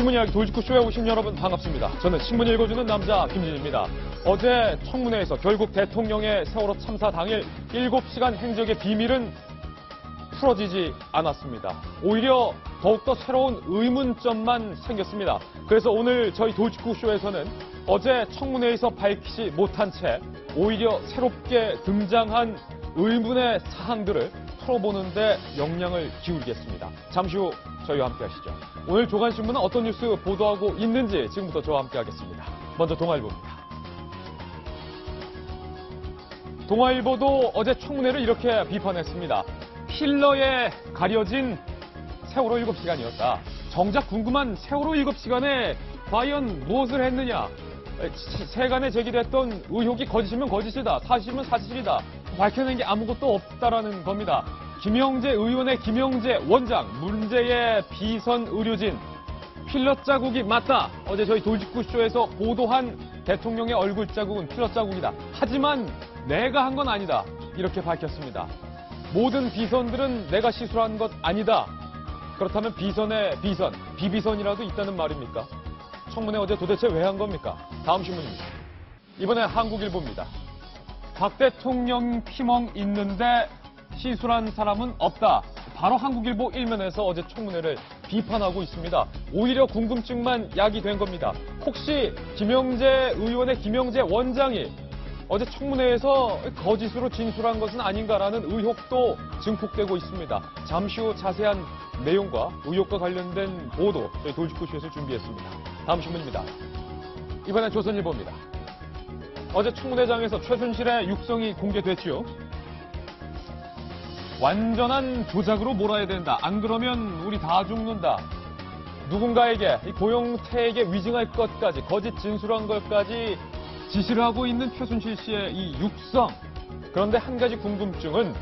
신문 이야기 돌직구쇼에 오신 여러분 반갑습니다. 저는 신문 읽어주는 남자 김진입니다. 어제 청문회에서 결국 대통령의 세월호 참사 당일 7시간 행적의 비밀은 풀어지지 않았습니다. 오히려 더욱더 새로운 의문점만 생겼습니다. 그래서 오늘 저희 돌직구쇼에서는 어제 청문회에서 밝히지 못한 채 오히려 새롭게 등장한 의문의 사항들을 풀어보는 데 역량을 기울이겠습니다. 잠시 후 저희와 함께 하시죠. 오늘 조간신문은 어떤 뉴스 보도하고 있는지 지금부터 저와 함께 하겠습니다. 먼저 동아일보입니다. 동아일보도 어제 청문회를 이렇게 비판했습니다. 필러에 가려진 세월호 7시간이었다. 정작 궁금한 세월호 7시간에 과연 무엇을 했느냐. 세간에 제기됐던 의혹이 거짓이면 거짓이다. 사실이면 사실이다. 밝혀낸 게 아무것도 없다라는 겁니다. 김영재 의원의 김영재 원장, 문제의 비선 의료진, 필러 자국이 맞다. 어제 저희 돌직구쇼에서 보도한 대통령의 얼굴 자국은 필러 자국이다. 하지만 내가 한 건 아니다. 이렇게 밝혔습니다. 모든 비선들은 내가 시술한 것 아니다. 그렇다면 비선의 비선, 비비선이라도 있다는 말입니까? 청문회 어제 도대체 왜 한 겁니까? 다음 신문입니다. 이번엔 한국일보입니다. 박 대통령 피멍 있는데 시술한 사람은 없다. 바로 한국일보 일면에서 어제 청문회를 비판하고 있습니다. 오히려 궁금증만 야기된 겁니다. 혹시 김영재 의원의 김영재 원장이 어제 청문회에서 거짓으로 진술한 것은 아닌가라는 의혹도 증폭되고 있습니다. 잠시 후 자세한 내용과 의혹과 관련된 보도 저희 돌직구쇼에서 준비했습니다. 다음 신문입니다. 이번엔 조선일보입니다. 어제 청문회장에서 최순실의 육성이 공개됐지요. 완전한 조작으로 몰아야 된다. 안 그러면 우리 다 죽는다. 누군가에게 이 고영태에게 위증할 것까지 거짓 진술한 것까지 지시를 하고 있는 최순실 씨의 이 육성. 그런데 한 가지 궁금증은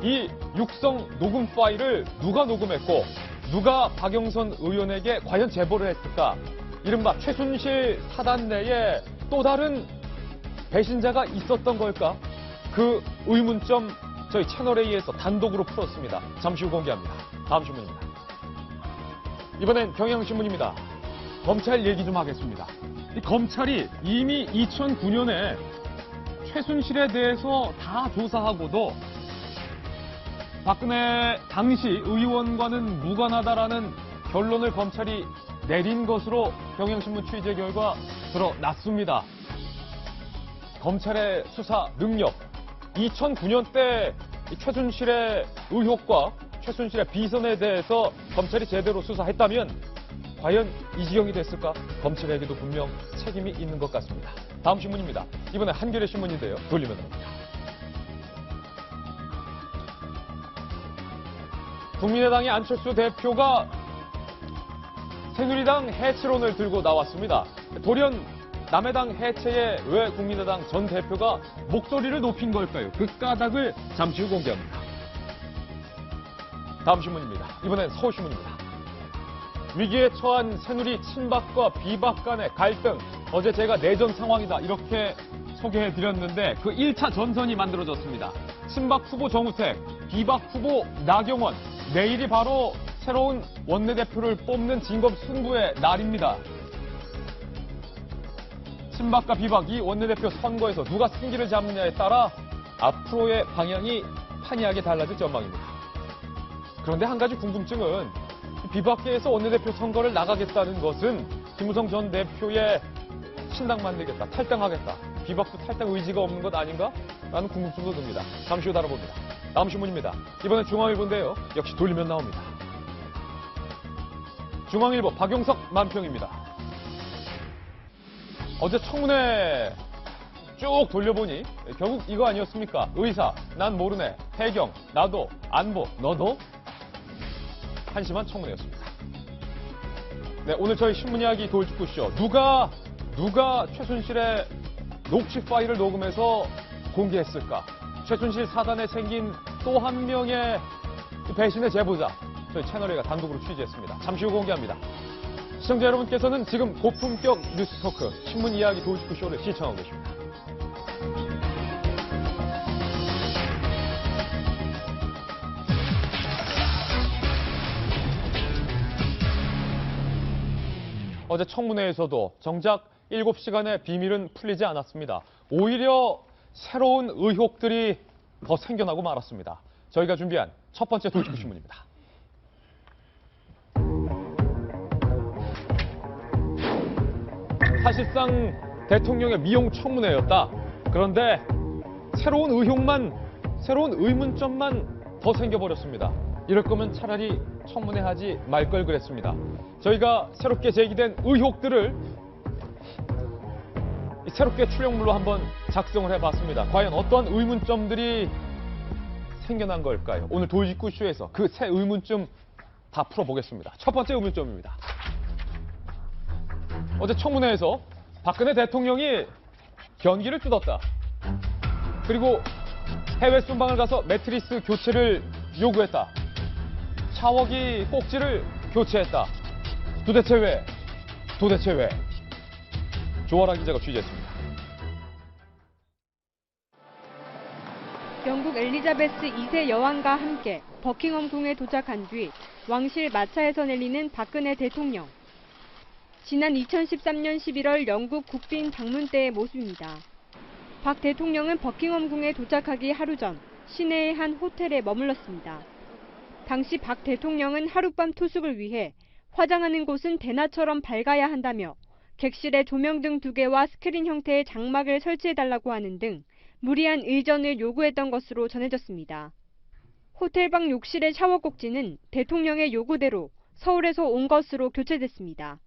이 육성 녹음 파일을 누가 녹음했고 누가 박영선 의원에게 과연 제보를 했을까? 이른바 최순실 사단 내에 또 다른 배신자가 있었던 걸까? 그 의문점 저희 채널A에서 단독으로 풀었습니다. 잠시 후 공개합니다. 다음 신문입니다. 이번엔 경향신문입니다. 검찰 얘기 좀 하겠습니다. 이 검찰이 이미 2009년에 최순실에 대해서 다 조사하고도 박근혜 당시 의원과는 무관하다라는 결론을 검찰이 내린 것으로 경향신문 취재 결과 드러났습니다. 검찰의 수사 능력, 2009년 때 최순실의 의혹과 최순실의 비선에 대해서 검찰이 제대로 수사했다면 과연 이 지경이 됐을까? 검찰에게도 분명 책임이 있는 것 같습니다. 다음 신문입니다. 이번에 한겨레 신문인데요. 돌리면 나옵니다. 국민의당의 안철수 대표가 새누리당 해체론을 들고 나왔습니다. 돌연 남의 당 해체에 왜 국민의당 전 대표가 목소리를 높인 걸까요? 그 까닭을 잠시 후 공개합니다. 다음 신문입니다. 이번엔 서울신문입니다. 위기에 처한 새누리 친박과 비박 간의 갈등. 어제 제가 내전 상황이다 이렇게 소개해드렸는데 그 1차 전선이 만들어졌습니다. 친박 후보 정우택, 비박 후보 나경원. 내일이 바로 새로운 원내대표를 뽑는 진검 승부의 날입니다. 친박과 비박 이 원내대표 선거에서 누가 승기를 잡느냐에 따라 앞으로의 방향이 판이하게 달라질 전망입니다. 그런데 한 가지 궁금증은 비박계에서 원내대표 선거를 나가겠다는 것은 김무성 전 대표의 신당 만들겠다, 탈당하겠다, 비박도 탈당 의지가 없는 것 아닌가? 라는 궁금증도 듭니다. 잠시 후 다뤄봅니다. 다음 신문입니다. 이번엔 중앙일보인데요. 역시 돌리면 나옵니다. 중앙일보 박용석 만평입니다. 어제 청문회 쭉 돌려보니 결국 이거 아니었습니까? 의사, 난 모르네, 해경, 나도, 안보, 너도? 한심한 청문회였습니다. 네, 오늘 저희 신문 이야기 돌직구쇼. 누가 최순실의 녹취 파일을 녹음해서 공개했을까? 최순실 사단에 생긴 또 한 명의 배신의 제보자. 저희 채널A가 단독으로 취재했습니다. 잠시 후 공개합니다. 시청자 여러분께서는 지금 고품격 뉴스 토크 신문 이야기 돌직구쇼를 시청하고 계십니다. 어제 청문회에서도 정작 7시간의 비밀은 풀리지 않았습니다. 오히려 새로운 의혹들이 더 생겨나고 말았습니다. 저희가 준비한 첫 번째 돌직구 신문입니다. 사실상 대통령의 미용 청문회였다. 그런데 새로운 의문점만 더 생겨버렸습니다. 이럴 거면 차라리 청문회 하지 말 걸 그랬습니다. 저희가 새롭게 제기된 의혹들을 새롭게 출력물로 한번 작성을 해봤습니다. 과연 어떤 의문점들이 생겨난 걸까요? 오늘 돌직구 쇼에서 그 새 의문점 다 풀어보겠습니다. 첫 번째 의문점입니다. 어제 청문회에서 박근혜 대통령이 변기를 뜯었다. 그리고 해외 순방을 가서 매트리스 교체를 요구했다. 샤워기 꼭지를 교체했다. 도대체 왜? 조아라 기자가 취재했습니다. 영국 엘리자베스 2세 여왕과 함께 버킹엄 궁에 도착한 뒤 왕실 마차에서 내리는 박근혜 대통령. 지난 2013년 11월 영국 국빈 방문 때의 모습입니다. 박 대통령은 버킹엄 궁에 도착하기 하루 전 시내의 한 호텔에 머물렀습니다. 당시 박 대통령은 하룻밤 투숙을 위해 화장하는 곳은 대낮처럼 밝아야 한다며 객실에 조명등 2개와 스크린 형태의 장막을 설치해달라고 하는 등 무리한 의전을 요구했던 것으로 전해졌습니다. 호텔방 욕실의 샤워 꼭지는 대통령의 요구대로 서울에서 온 것으로 교체됐습니다.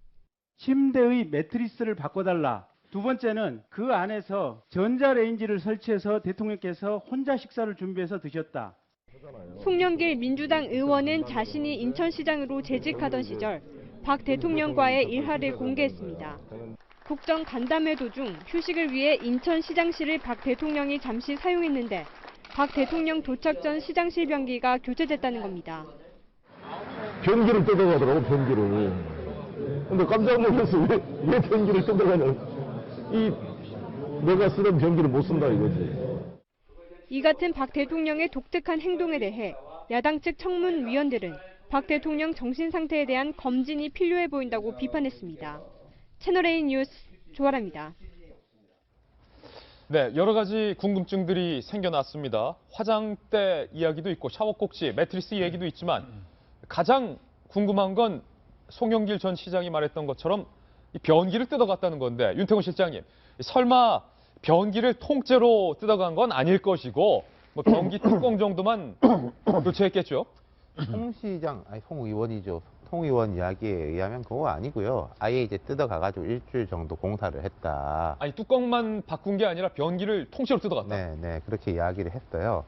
침대의 매트리스를 바꿔달라. 두 번째는 그 안에서 전자레인지를 설치해서 대통령께서 혼자 식사를 준비해서 드셨다. 송영길 민주당 의원은 자신이 인천시장으로 재직하던 시절 박 대통령과의 일화를 공개했습니다. 국정 간담회 도중 휴식을 위해 인천시장실을 박 대통령이 잠시 사용했는데 박 대통령 도착 전 시장실 변기가 교체됐다는 겁니다. 변기를 뜯어가더라고, 변기를. 근데 깜짝 놀라서 왜 변기를 뜯어가냐. 내가 쓰던 변기를 못 쓴다 이거지. 이 같은 박 대통령의 독특한 행동에 대해 야당 측 청문위원들은 박 대통령 정신 상태에 대한 검진이 필요해 보인다고 비판했습니다. 채널A 뉴스 조아라입니다. 네, 여러 가지 궁금증들이 생겨났습니다. 화장대 이야기도 있고 샤워 꼭지, 매트리스 얘기도 있지만 가장 궁금한 건 송영길 전 시장이 말했던 것처럼 이 변기를 뜯어갔다는 건데 윤태곤 실장님, 설마 변기를 통째로 뜯어간 건 아닐 것이고 뭐 변기 뚜껑 정도만 교체했겠죠? 송 의원이죠. 송 의원 이야기에 의하면 그거 아니고요. 아예 이제 뜯어가가지고 일주일 정도 공사를 했다. 아니 뚜껑만 바꾼 게 아니라 변기를 통째로 뜯어갔다. 네, 그렇게 이야기를 했어요.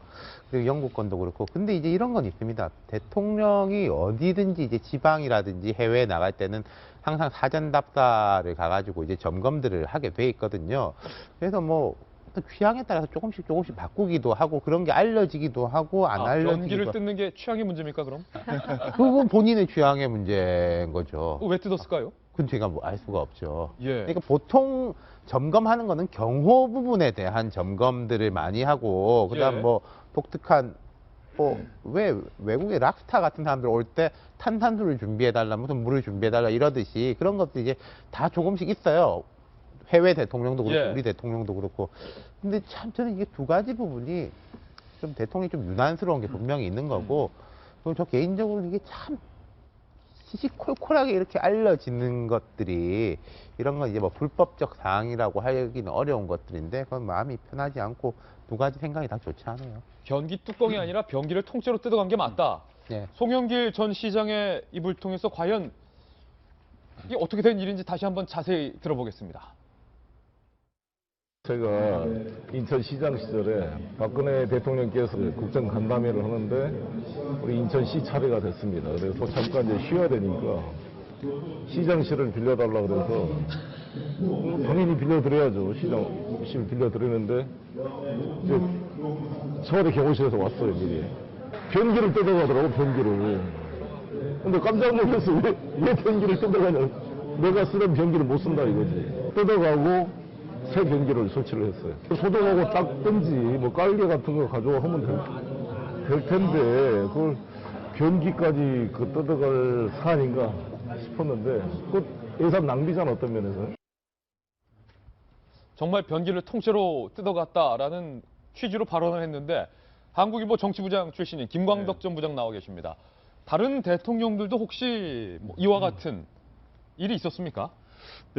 그리고 영국권도 그렇고. 근데 이제 이런 건 있습니다. 대통령이 어디든지 이제 지방이라든지 해외에 나갈 때는 항상 사전 답사를 가가지고 이제 점검들을 하게 돼 있거든요. 그래서 뭐 취향에 따라서 조금씩 바꾸기도 하고 그런 게 알려지기도 하고 안 알려지기도. 변기를 뜯는 게 취향의 문제입니까 그럼? 그건 본인의 취향의 문제인 거죠. 왜 뜯었을까요? 그건 제가 뭐 알 수가 없죠. 예. 그러니까 보통 점검하는 거는 경호 부분에 대한 점검들을 많이 하고 그다음 예. 뭐 독특한 왜 외국의 락스타 같은 사람들 올 때 탄산수를 준비해달라, 무슨 물을 준비해달라 이러듯이 그런 것도 이제 다 조금씩 있어요. 해외 대통령도 그렇고 예. 우리 대통령도 그렇고. 근데 참 저는 이게 두 가지 부분이 좀 대통령이 좀 유난스러운 게 분명히 있는 거고, 그리고 저 개인적으로는 이게 참 시시콜콜하게 이렇게 알려지는 것들이 이런 건 이제 뭐 불법적 사항이라고 하기는 어려운 것들인데 그건 마음이 편하지 않고 두 가지 생각이 다 좋지 않아요. 변기 뚜껑이 아니라 변기를 통째로 뜯어간 게 맞다. 네. 송영길 전 시장의 입을 통해서 과연 이게 어떻게 된 일인지 다시 한번 자세히 들어보겠습니다. 제가 인천시장 시절에 박근혜 대통령께서 국정 간담회를 하는데 우리 인천시 차례가 됐습니다. 그래서 잠깐 이제 쉬어야 되니까 시장실을 빌려달라 그래서 당연히 빌려드려야죠. 시장실 빌려드리는데 이제 서울의 경호실에서 왔어요, 미리. 변기를 뜯어가더라고, 변기를. 근데 깜짝 놀라서 왜 변기를 뜯어가냐. 내가 쓰던 변기를 못 쓴다 이거지. 뜯어가고 새 변기를 설치를 했어요. 소독하고 닦든지 뭐 깔개 같은 거 가져와 하면 될 텐데 그걸 변기까지 뜯어갈 사안인가 싶었는데 예산 낭비잖아, 어떤 면에서. 정말 변기를 통째로 뜯어갔다라는 취지로 발언을 했는데 한국일보 정치부장 출신인 김광덕 전 부장 나와 계십니다. 다른 대통령들도 혹시 뭐 이와 같은 일이 있었습니까?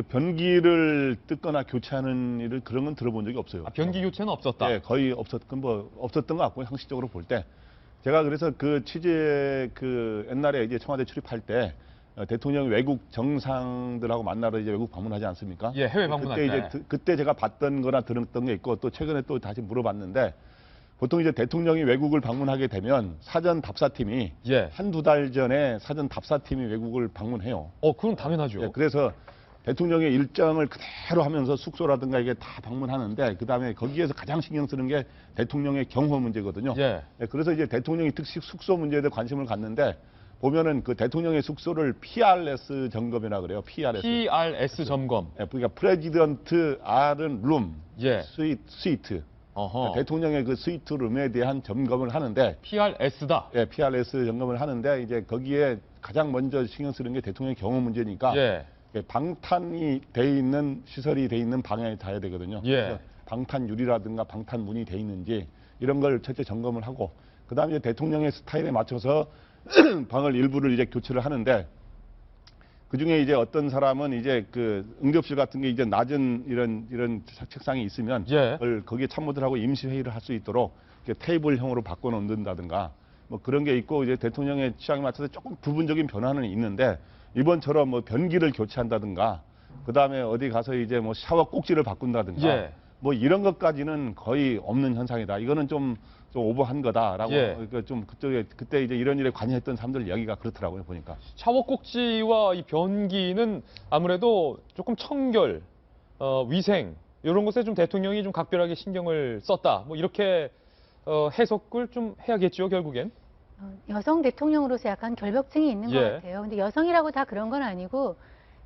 변기를 뜯거나 교체하는 일을 그런 건 들어본 적이 없어요. 변기 교체는 없었다. 네, 거의 없었던 것 같고요. 상식적으로 볼 때. 제가 그래서 그 취재 옛날에 이제 청와대 출입할 때 대통령이 외국 정상들하고 만나러 이제 외국 방문하지 않습니까? 예, 해외 방문할 그때 때. 이제 그때 제가 봤던 거나 들었던 게 있고 또 최근에 또 다시 물어봤는데 보통 이제 대통령이 외국을 방문하게 되면 사전 답사팀이 예. 한두 달 전에 사전 답사팀이 외국을 방문해요. 그건 당연하죠. 예, 그래서 대통령의 일정을 그대로 하면서 숙소라든가 이게 다 방문하는데 그다음에 거기에서 가장 신경 쓰는 게 대통령의 경호 문제거든요. 예. 예, 그래서 이제 대통령이 특히 숙소 문제에 대해 관심을 갖는데 보면은 그 대통령의 숙소를 PRS 점검이라 그래요. PRS 점검. 예, 그러니까 프레지던트 R은 룸, 예. 스위트. 어허. 대통령의 그 스위트 rum에 대한 점검을 하는데 PRS다. 예, PRS 점검을 하는데 이제 거기에 가장 먼저 신경 쓰는 게 대통령의 경호 문제니까 예. 방탄이 돼 있는 시설이 돼 있는 방에 자야 되거든요. 예. 그래서 방탄 유리라든가 방탄 문이 돼 있는지 이런 걸 첫째 점검을 하고 그다음에 이제 대통령의 스타일에 맞춰서 방을 일부를 이제 교체를 하는데 그 중에 이제 어떤 사람은 이제 그 응접실 같은 게 이제 낮은 이런 책상이 있으면 예. 그걸 거기에 참모들하고 임시 회의를 할 수 있도록 이렇게 테이블형으로 바꿔 놓는다든가 뭐 그런 게 있고 이제 대통령의 취향에 맞춰서 조금 부분적인 변화는 있는데 이번처럼 뭐 변기를 교체한다든가 그다음에 어디 가서 이제 뭐 샤워 꼭지를 바꾼다든가 예. 뭐 이런 것까지는 거의 없는 현상이다. 이거는 좀 오버한 거다라고 예. 그러니까 좀 그때 이제 이런 일에 관여했던 사람들 이야기가 그렇더라고요 보니까. 샤워 꼭지와 이 변기는 아무래도 조금 청결, 위생 이런 것에 좀 대통령이 좀 각별하게 신경을 썼다. 뭐 이렇게 해석을 좀 해야겠죠 결국엔. 여성 대통령으로서 약간 결벽증이 있는 것 예. 같아요. 근데 여성이라고 다 그런 건 아니고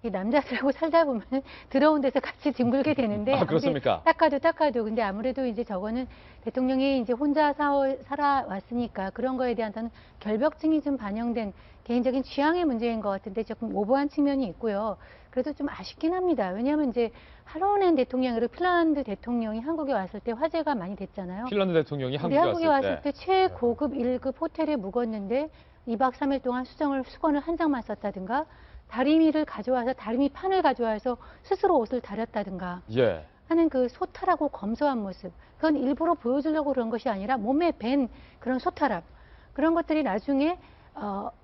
이 남자들하고 살다 보면 더러운 데서 같이 뒹굴게 되는데 아, 그렇습니까? 닦아도 근데 아무래도 이제 저거는 대통령이 이제 혼자 살아왔으니까 그런 거에 대한 결벽증이 좀 반영된 개인적인 취향의 문제인 것 같은데 조금 오버한 측면이 있고요. 그래도 좀 아쉽긴 합니다. 왜냐하면 이제 할로넨 대통령으로 핀란드 대통령이 한국에 왔을 때 화제가 많이 됐잖아요. 핀란드 대통령이 우리 한국에 왔을 때. 최고급 1급 호텔에 묵었는데 2박 3일 동안 수건을 한 장만 썼다든가 다리미를 가져와서 다리미 판을 가져와서 스스로 옷을 다렸다든가 예. 하는 그 소탈하고 검소한 모습. 그건 일부러 보여주려고 그런 것이 아니라 몸에 밴 그런 소탈함. 그런 것들이 나중에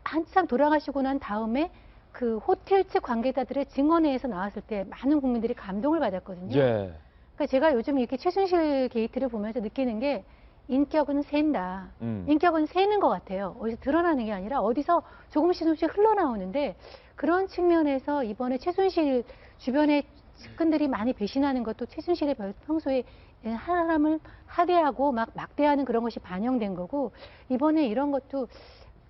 한참 돌아가시고 난 다음에 그 호텔 측 관계자들의 증언회에서 나왔을 때 많은 국민들이 감동을 받았거든요. 예. 그러니까 제가 요즘 이렇게 최순실 게이트를 보면서 느끼는 게 인격은 샌다. 인격은 새는 것 같아요. 어디서 드러나는 게 아니라 어디서 조금씩 흘러나오는데 그런 측면에서 이번에 최순실 주변에 측근들이 많이 배신하는 것도 최순실의 평소에 사람을 하대하고 막대하는 그런 것이 반영된 거고 이번에 이런 것도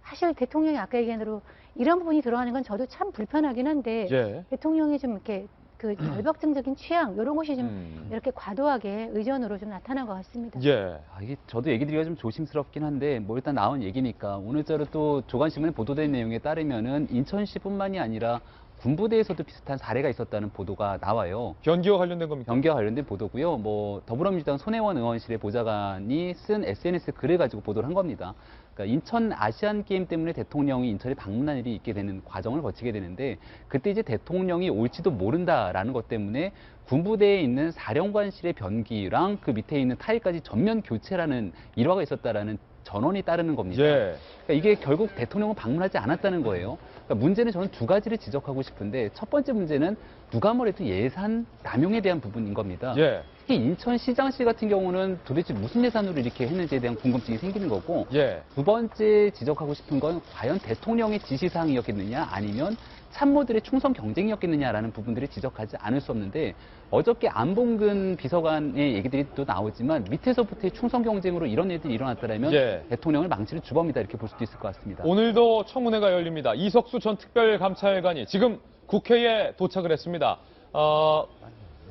사실 대통령이 아까 얘기한 대로 이런 부분이 들어가는 건 저도 참 불편하긴 한데 예. 대통령이 좀 이렇게 그 결벽증적인 취향 이런 것이 좀 이렇게 과도하게 의전으로 좀 나타난 것 같습니다. 예. 이게 저도 얘기 드리기가 좀 조심스럽긴 한데 뭐 일단 나온 얘기니까 오늘자로 또 조간신문에 보도된 내용에 따르면은 인천시뿐만이 아니라 군부대에서도 비슷한 사례가 있었다는 보도가 나와요. 변기와 관련된 겁니까? 변기와 관련된 보도고요. 뭐 더불어민주당 손혜원 의원실의 보좌관이 쓴 SNS 글을 가지고 보도를 한 겁니다. 그러니까 인천 아시안 게임 때문에 대통령이 인천에 방문한 일이 있게 되는 과정을 거치게 되는데 그때 이제 대통령이 올지도 모른다라는 것 때문에 군부대에 있는 사령관실의 변기랑 그 밑에 있는 타일까지 전면 교체라는 일화가 있었다라는 전원이 따르는 겁니다. 예. 그러니까 이게 결국 대통령은 방문하지 않았다는 거예요. 그러니까 문제는 저는 두 가지를 지적하고 싶은데 첫 번째 문제는 누가 뭐래도 예산 남용에 대한 부분인 겁니다. 예. 특히 인천시장실 같은 경우는 도대체 무슨 예산으로 이렇게 했는지에 대한 궁금증이 생기는 거고 예. 두 번째 지적하고 싶은 건 과연 대통령의 지시사항이었겠느냐 아니면 참모들의 충성 경쟁이었겠느냐라는 부분들을 지적하지 않을 수 없는데 어저께 안봉근 비서관의 얘기들이 또 나오지만 밑에서부터의 충성 경쟁으로 이런 일들이 일어났더라면 예. 대통령을 망치는 주범이다 이렇게 볼 수도 있을 것 같습니다. 오늘도 청문회가 열립니다. 이석수 전 특별감찰관이 지금 국회에 도착을 했습니다.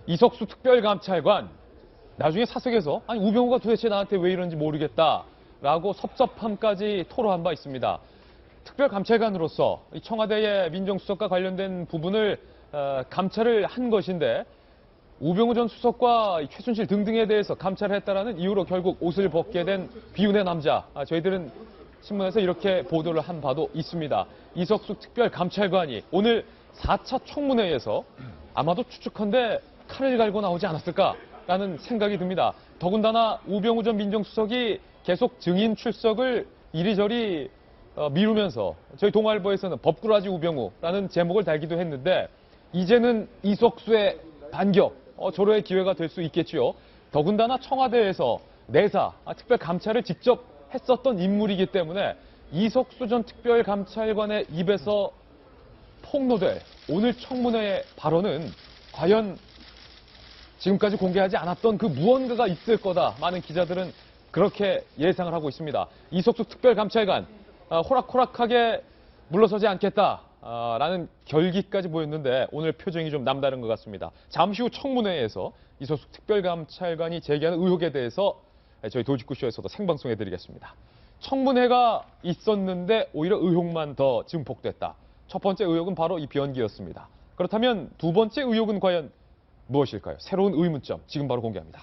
이석수 특별감찰관 나중에 사석에서 아니 우병우가 도대체 나한테 왜 이러는지 모르겠다라고 섭섭함까지 토로한 바 있습니다. 특별감찰관으로서 청와대의 민정수석과 관련된 부분을 감찰을 한 것인데 우병우 전 수석과 최순실 등등에 대해서 감찰을 했다라는 이유로 결국 옷을 벗게 된 비운의 남자. 저희들은 신문에서 이렇게 보도를 한 바도 있습니다. 이석숙 특별감찰관이 오늘 4차 청문회에서 아마도 추측컨대 칼을 갈고 나오지 않았을까라는 생각이 듭니다. 더군다나 우병우 전 민정수석이 계속 증인 출석을 이리저리 미루면서 저희 동아일보에서는 법꾸라지 우병우라는 제목을 달기도 했는데 이제는 이석수의 반격, 조로의 기회가 될 수 있겠지요. 더군다나 청와대에서 내사, 특별감찰을 직접 했었던 인물이기 때문에 이석수 전 특별감찰관의 입에서 폭로될 오늘 청문회의 발언은 과연 지금까지 공개하지 않았던 그 무언가가 있을 거다. 많은 기자들은 그렇게 예상을 하고 있습니다. 이석수 특별감찰관 호락호락하게 물러서지 않겠다라는 결기까지 보였는데 오늘 표정이 좀 남다른 것 같습니다. 잠시 후 청문회에서 이석수 특별감찰관이 제기하는 의혹에 대해서 저희 돌직구쇼에서도 생방송해드리겠습니다. 청문회가 있었는데 오히려 의혹만 더 증폭됐다. 첫 번째 의혹은 바로 이 변기였습니다. 그렇다면 두 번째 의혹은 과연 무엇일까요? 새로운 의문점 지금 바로 공개합니다.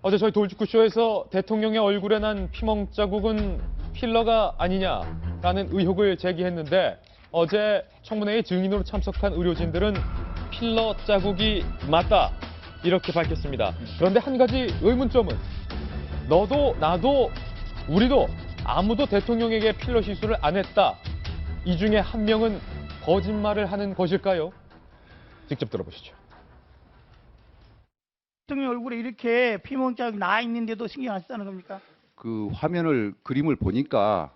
어제 저희 돌직구쇼에서 대통령의 얼굴에 난 피멍 자국은 필러가 아니냐라는 의혹을 제기했는데 어제 청문회의 증인으로 참석한 의료진들은 필러 자국이 맞다 이렇게 밝혔습니다. 그런데 한 가지 의문점은 너도 나도 우리도 아무도 대통령에게 필러 시술을 안 했다. 이 중에 한 명은 거짓말을 하는 것일까요? 직접 들어보시죠. 대통령 얼굴에 이렇게 피멍 자국이 나 있는데도 신경 안 쓰다는 겁니까? 그 화면을 그림을 보니까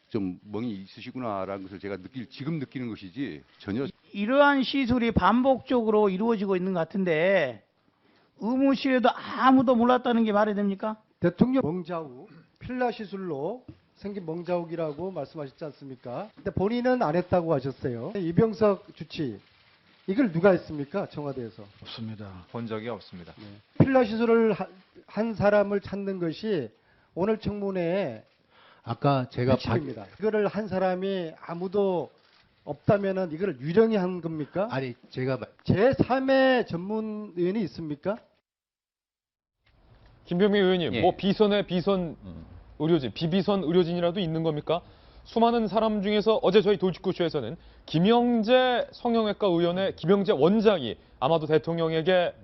좀 멍이 있으시구나라는 것을 제가 지금 느끼는 것이지 전혀 이러한 시술이 반복적으로 이루어지고 있는 것 같은데 의무실에도 아무도 몰랐다는 게 말이 됩니까? 대통령 멍자국, 필러 시술로 생긴 멍자국이라고 말씀하셨지 않습니까? 근데 본인은 안 했다고 하셨어요. 이병석 주치, 이걸 누가 했습니까? 청와대에서. 없습니다. 본 적이 없습니다. 네. 필러 시술을 한 사람을 찾는 것이 오늘 청문회에 아까 제가 핵심입니다. 이거를 한 사람이 아무도 없다면은 이걸 유령이 한 겁니까? 아니 제가 제3의 전문의원이 있습니까? 김병민 의원님, 예. 뭐 비선의 비선 의료진, 비비선 의료진이라도 있는 겁니까? 수많은 사람 중에서 어제 저희 돌직구쇼에서는 김영재 성형외과 의원의 김영재 원장이 아마도 대통령에게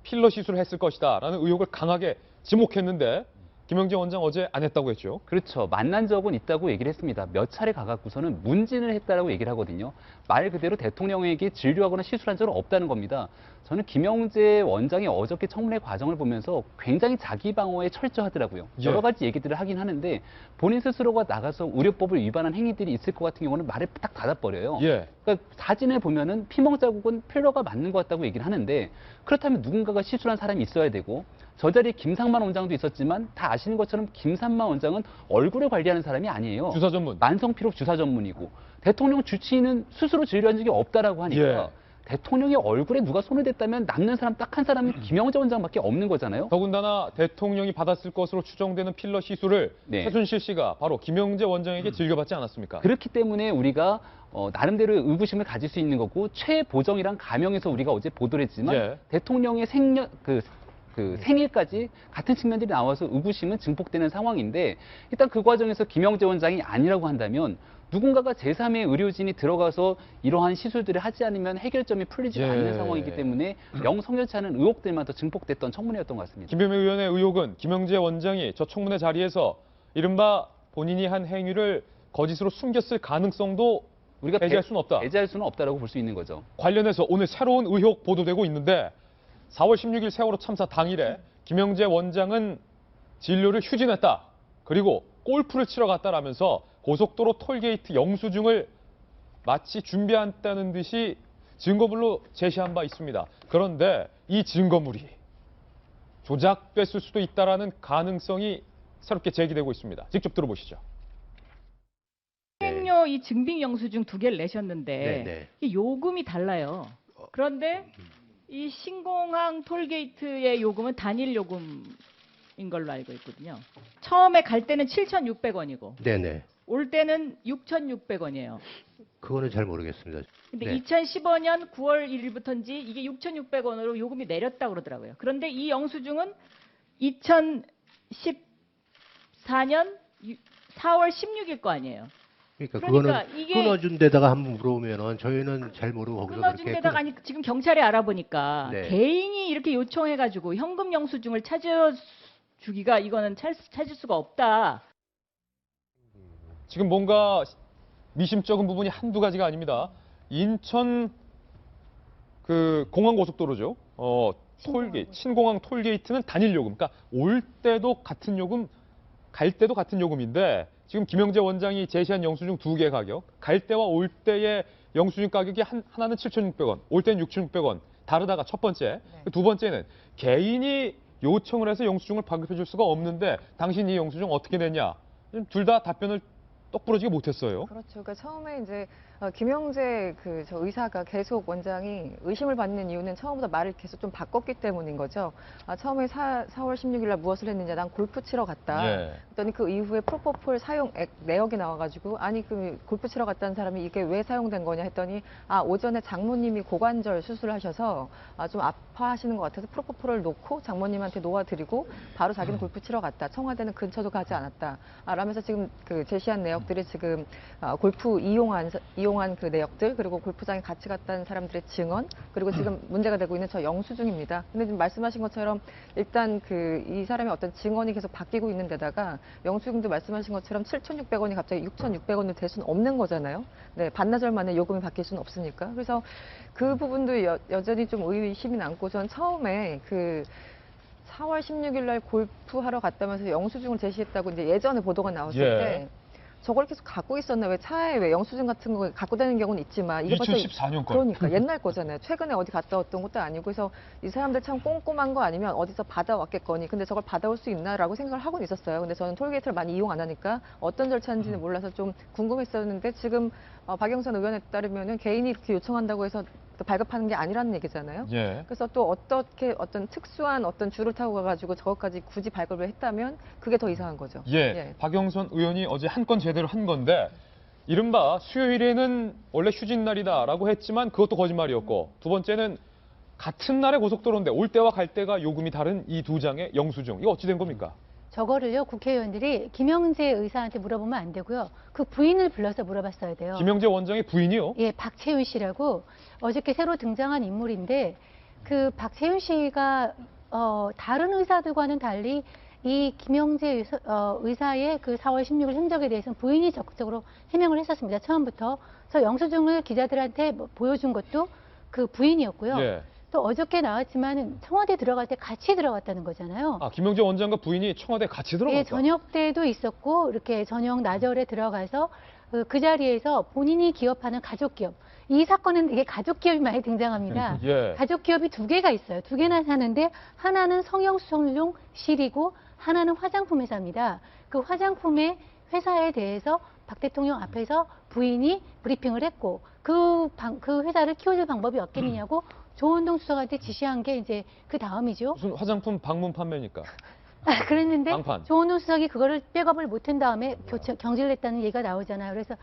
필러 시술을 했을 것이다 라는 의혹을 강하게 지목했는데 김영재 원장 어제 안 했다고 했죠. 그렇죠. 만난 적은 있다고 얘기를 했습니다. 몇 차례 가갖고서는 문진을 했다라고 얘기를 하거든요. 말 그대로 대통령에게 진료하거나 시술한 적은 없다는 겁니다. 저는 김영재 원장이 어저께 청문회 과정을 보면서 굉장히 자기 방어에 철저하더라고요. 예. 여러 가지 얘기들을 하긴 하는데 본인 스스로가 나가서 의료법을 위반한 행위들이 있을 것 같은 경우는 말을 딱 닫아버려요. 예. 그러니까 사진을 보면은 피멍 자국은 필러가 맞는 것 같다고 얘기를 하는데 그렇다면 누군가가 시술한 사람이 있어야 되고 저 자리에 김상만 원장도 있었지만 다 아시는 것처럼 김상만 원장은 얼굴을 관리하는 사람이 아니에요. 주사 전문. 만성피로 주사 전문이고 대통령 주치의는 스스로 진료한 적이 없다라고 하니까 예. 대통령의 얼굴에 누가 손을 댔다면 남는 사람 딱 한 사람이 김영재 원장밖에 없는 거잖아요. 더군다나 대통령이 받았을 것으로 추정되는 필러 시술을 네. 최순실 씨가 바로 김영재 원장에게 즐겨받지 않았습니까? 그렇기 때문에 우리가 나름대로 의구심을 가질 수 있는 거고 최보정이랑 가명에서 우리가 어제 보도를 했지만 예. 대통령의 생일까지 같은 측면들이 나와서 의구심은 증폭되는 상황인데 일단 그 과정에서 김영재 원장이 아니라고 한다면 누군가가 제3의 의료진이 들어가서 이러한 시술들을 하지 않으면 해결점이 풀리지 예. 않는 상황이기 때문에 명성여치 않은 의혹들만 더 증폭됐던 청문회였던 것 같습니다. 김병민 의원의 의혹은 김영재 원장이 저 청문회 자리에서 이른바 본인이 한 행위를 거짓으로 숨겼을 가능성도 우리가 배제할 수는 없다. 배제할 수는 없다라고 볼 수 있는 거죠. 관련해서 오늘 새로운 의혹 보도되고 있는데 4월 16일 세월호 참사 당일에 김영재 원장은 진료를 휴진했다. 그리고 골프를 치러 갔다라면서 고속도로 톨게이트 영수증을 마치 준비한다는 듯이 증거물로 제시한 바 있습니다. 그런데 이 증거물이 조작됐을 수도 있다라는 가능성이 새롭게 제기되고 있습니다. 직접 들어보시죠. 수행료 이 증빙 영수증 2개를 내셨는데 이 요금이 달라요. 그런데 이 신공항 톨게이트의 요금은 단일 요금인 걸로 알고 있거든요. 처음에 갈 때는 7,600원이고 네네. 올 때는 6,600원이에요. 그거는 잘 모르겠습니다. 근데 네. 2015년 9월 1일부터인지 이게 6,600원으로 요금이 내렸다고 그러더라고요. 그런데 이 영수증은 2014년 4월 16일 거 아니에요. 그러니까 그러니까 그거는 이게 끊어준 데다가 한번 물어보면은 저희는 잘 모르고 거기서 끊어준 그렇게 데다가 아니 지금 경찰에 알아보니까 네. 개인이 이렇게 요청해가지고 현금 영수증을 찾아주기가 이거는 찾을 수가 없다. 지금 뭔가 미심쩍은 부분이 한두 가지가 아닙니다. 인천 그 공항고속도로죠. 톨게이트, 신공항 톨게이트는 단일 요금. 그러니까 올 때도 같은 요금, 갈 때도 같은 요금인데 지금 김영재 원장이 제시한 영수증 2개 가격, 갈 때와 올 때의 영수증 가격이 하나는 7,600원, 올 때는 6,600원. 다르다가 첫 번째. 두 번째는 개인이 요청을 해서 영수증을 발급해 줄 수가 없는데 당신 이 영수증 어떻게 냈냐. 둘 다 답변을 똑부러지게 못했어요. 그렇죠. 그러니까 처음에 이제 김영재 저 의사가 계속 원장이 의심을 받는 이유는 처음부터 말을 계속 좀 바꿨기 때문인 거죠. 처음에 4월 16일 날 무엇을 했느냐, 난 골프 치러 갔다. 예. 그랬더니 그 이후에 프로포폴 사용 내역이 나와가지고 아니 그 골프 치러 갔다는 사람이 이게 왜 사용된 거냐 했더니 오전에 장모님이 고관절 수술하셔서 좀 아파하시는 것 같아서 프로포폴을 놓고 장모님한테 놓아드리고 바로 자기는 골프 치러 갔다. 청와대는 근처도 가지 않았다. 라면서 지금 그 제시한 내역들이 지금 골프 이용한 그 내역들, 그리고 골프장에 같이 갔다는 사람들의 증언, 그리고 지금 문제가 되고 있는 저 영수증입니다. 근데 지금 말씀하신 것처럼 일단 이 사람의 어떤 증언이 계속 바뀌고 있는 데다가 영수증도 말씀하신 것처럼 7,600원이 갑자기 6,600원으로 될 수는 없는 거잖아요. 네, 반나절 만에 요금이 바뀔 수는 없으니까. 그래서 그 부분도 여전히 좀 의심이 남고, 전 처음에 4월 16일 날 골프하러 갔다면서 영수증을 제시했다고 이제 예전에 보도가 나왔을 때 저걸 계속 갖고 있었나, 왜 차에 왜 영수증 같은 거 갖고 다니는 경우는 있지만 이게 2014년 거. 그러니까 옛날 거잖아요. 최근에 어디 갔다 왔던 것도 아니고. 그래서 이 사람들 참 꼼꼼한 거 아니면 어디서 받아왔겠거니. 근데 저걸 받아올 수 있나라고 생각을 하고는 있었어요. 근데 저는 톨게이트를 많이 이용 안 하니까 어떤 절차인지는 몰라서 좀 궁금했었는데, 지금 박영선 의원에 따르면은 개인이 이렇게 요청한다고 해서 발급하는 게 아니라는 얘기잖아요. 예. 그래서 또 어떻게 어떤 특수한 어떤 줄을 타고 가가지고 저것까지 굳이 발급을 했다면 그게 더 이상한 거죠. 예. 박영선 의원이 어제 한 건 제대로 한 건데, 이른바 수요일에는 원래 휴진 날이다라고 했지만 그것도 거짓말이었고, 두 번째는 같은 날의 고속도로인데 올 때와 갈 때가 요금이 다른 이 두 장의 영수증. 이거 어찌 된 겁니까? 저거를요, 국회의원들이 김영재 의사한테 물어보면 안 되고요. 그 부인을 불러서 물어봤어야 돼요. 김영재 원장의 부인이요? 예, 박채윤 씨라고 어저께 새로 등장한 인물인데, 그 박채윤 씨가 다른 의사들과는 달리 이 김영재 의사의 그 4월 16일 행적에 대해서는 부인이 적극적으로 해명을 했었습니다. 처음부터. 그래서 영수증을 기자들한테 보여준 것도 그 부인이었고요. 예. 또 어저께 나왔지만 청와대 들어갈 때 같이 들어갔다는 거잖아요. 김영재 원장과 부인이 청와대 같이 들어갔다. 예, 저녁 때도 있었고, 이렇게 저녁 나절에 들어가서 그 자리에서 본인이 기업하는 가족기업. 이 사건은 이게 가족기업이 많이 등장합니다. 예. 가족기업이 2개가 있어요. 2개나 사는데 하나는 성형수술용 실이고 하나는 화장품 회사입니다. 그 화장품의 회사에 대해서 박 대통령 앞에서 부인이 브리핑을 했고, 그 회사를 키워줄 방법이 없겠느냐고 조은동 수석한테 지시한 게 이제 그 다음이죠. 무슨 화장품 방문 판매니까. 그랬는데 방판. 조은동 수석이 그거를 백업을 못한 다음에 경질을 했다는 얘기가 나오잖아요. 그래서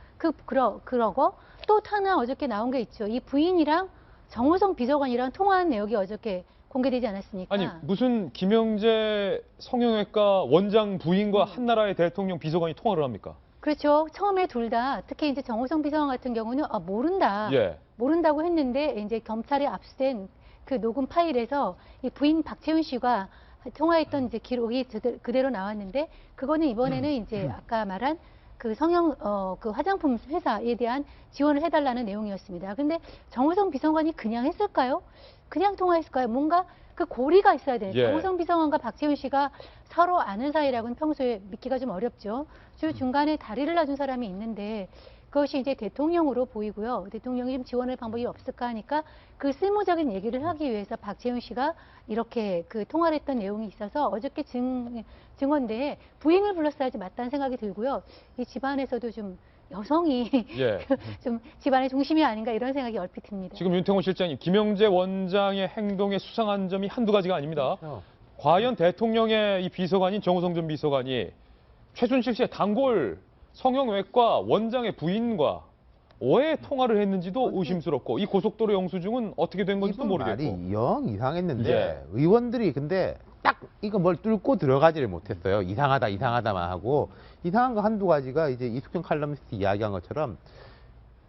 그러고 또 하나 어저께 나온 게 있죠. 이 부인이랑 정호성 비서관이랑 통화한 내역이 어저께 공개되지 않았습니까? 아니, 무슨 김영재 성형외과 원장 부인과 한나라의 대통령 비서관이 통화를 합니까? 그렇죠. 처음에 둘 다, 특히 이제 정호성 비서관 같은 경우는 모른다. 예. 모른다고 했는데 이제 검찰에 압수된 그 녹음 파일에서 이 부인 박채윤 씨가 통화했던 이제 기록이 그대로 나왔는데, 그거는 이번에는 이제 아까 말한 그 그 화장품 회사에 대한 지원을 해달라는 내용이었습니다. 근데 정호성 비서관이 그냥 했을까요? 그냥 통화했을까요? 뭔가 그 고리가 있어야 돼요. 예. 정호성 비서관과 박채윤 씨가 서로 아는 사이라고는 평소에 믿기가 좀 어렵죠. 중간에 다리를 놔준 사람이 있는데 그것이 이제 대통령으로 보이고요. 대통령이 좀 지원할 방법이 없을까 하니까 그 실무적인 얘기를 하기 위해서 박채윤 씨가 이렇게 그 통화를 했던 내용이 있어서 어저께 증언대에 부인을 불렀어야지 맞다는 생각이 들고요. 이 집안에서도 좀 여성이 예. 좀 집안의 중심이 아닌가 이런 생각이 얼핏 듭니다. 지금 윤태곤 실장님, 김영재 원장의 행동에 수상한 점이 한두 가지가 아닙니다. 과연 대통령의 이 비서관인 정호성 전 비서관이 최순실 씨의 단골 성형외과 원장의 부인과 왜 통화를 했는지도 의심스럽고 이 고속도로 영수증은 어떻게 된 건지도 이분 모르겠고. 말이 영 이상했는데 예. 의원들이 근데 딱 이거 뭘 뚫고 들어가지를 못했어요. 이상하다만 하고 이상한 거 한두 가지가 이제 이숙현 칼럼니스트 이야기한 것처럼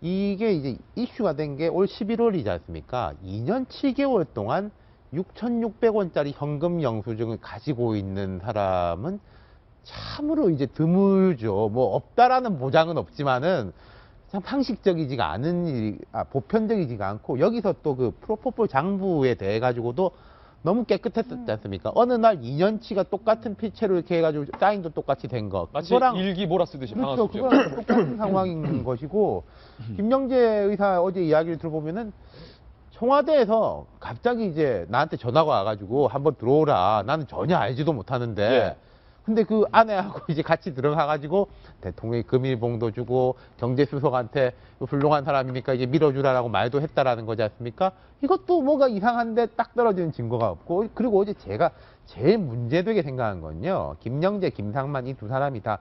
이게 이제 이슈가 된 게 올 11월이지 않습니까? 2년 7개월 동안 6,600원짜리 현금 영수증을 가지고 있는 사람은 참으로 이제 드물죠. 뭐 없다라는 보장은 없지만은 참 상식적이지가 않은 일이, 보편적이지가 않고 여기서 또 그 프로포폴 장부에 대해 가지고도 너무 깨끗했었지 않습니까? 어느 날 2년치가 똑같은 필체로 이렇게 해가지고 사인도 똑같이 된 거. 마치 일기 몰아쓰듯이 그렇죠. 방아쇠죠. 그거랑 똑같은 상황인 것이고 김영재 의사 어제 이야기를 들어보면은 청와대에서 갑자기 이제 나한테 전화가 와가지고 한번 들어오라. 나는 전혀 알지도 못하는데. 예. 근데 그 아내하고 이제 같이 들어가가지고 대통령이 금일봉도 주고 경제수석한테 훌륭한 사람이니까 이제 밀어주라라고 말도 했다라는 거지 않습니까? 이것도 뭐가 이상한데 딱 떨어지는 증거가 없고 그리고 어제 제가 제일 문제되게 생각한 건요. 김영재, 김상만 이 두 사람이 다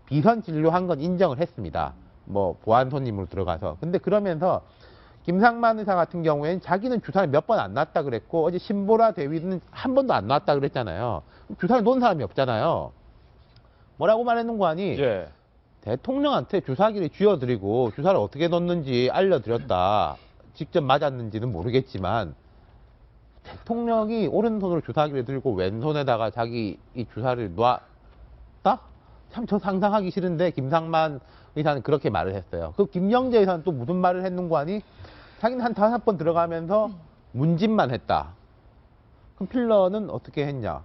비선 진료한 건 인정을 했습니다. 뭐 보안 손님으로 들어가서. 근데 그러면서 김상만 의사 같은 경우에는 자기는 주사를 몇 번 안 놨다 그랬고 어제 신보라 대위는 한 번도 안 놨다 그랬잖아요. 주사를 놓은 사람이 없잖아요. 뭐라고 말했는 거 아니? 예. 대통령한테 주사기를 쥐어드리고 주사를 어떻게 놓는지 알려드렸다. 직접 맞았는지는 모르겠지만 대통령이 오른손으로 주사기를 들고 왼손에다가 자기 이 주사를 놨다? 참 저 상상하기 싫은데 김상만 의사는 그렇게 말을 했어요. 그 김영재 의사는 또 무슨 말을 했는 거 아니? 자기는 한 5번 들어가면서 문진만 했다. 그럼 필러는 어떻게 했냐?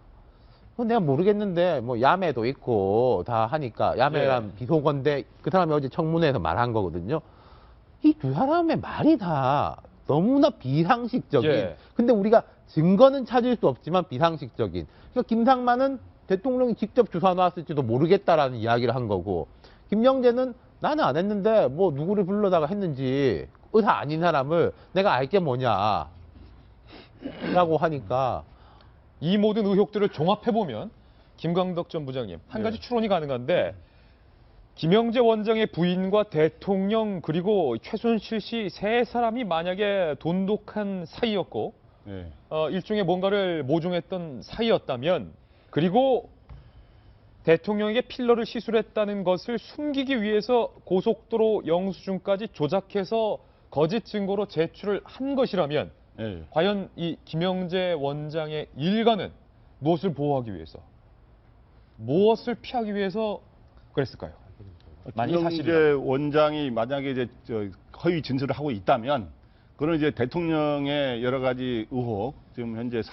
그건 내가 모르겠는데 뭐 야매도 있고 다 하니까 야매란 비속어인데 그 사람이 어제 청문회에서 말한 거거든요. 이 두 사람의 말이 다 너무나 비상식적인. 예. 근데 우리가 증거는 찾을 수 없지만 비상식적인. 그러니까 김상만은 대통령이 직접 주사 놨을지도 모르겠다라는 이야기를 한 거고 김영재는 나는 안 했는데 뭐 누구를 불러다가 했는지 의사 아닌 사람을 내가 알게 뭐냐 라고 하니까 이 모든 의혹들을 종합해보면 김광덕 전 부장님 한 가지 추론이 가능한데 김영재 원장의 부인과 대통령 그리고 최순실 씨 세 사람이 만약에 돈독한 사이였고 일종의 뭔가를 모종했던 사이였다면 그리고 대통령에게 필러를 시술했다는 것을 숨기기 위해서 고속도로 영수증까지 조작해서 거짓 증거로 제출을 한 것이라면 과연 이 김영재 원장의 일가는 무엇을 보호하기 위해서 무엇을 피하기 위해서 그랬을까요? 김영재 원장이 만약에 이제 허위 진술을 하고 있다면 그건 이제 대통령의 여러 가지 의혹 지금 현재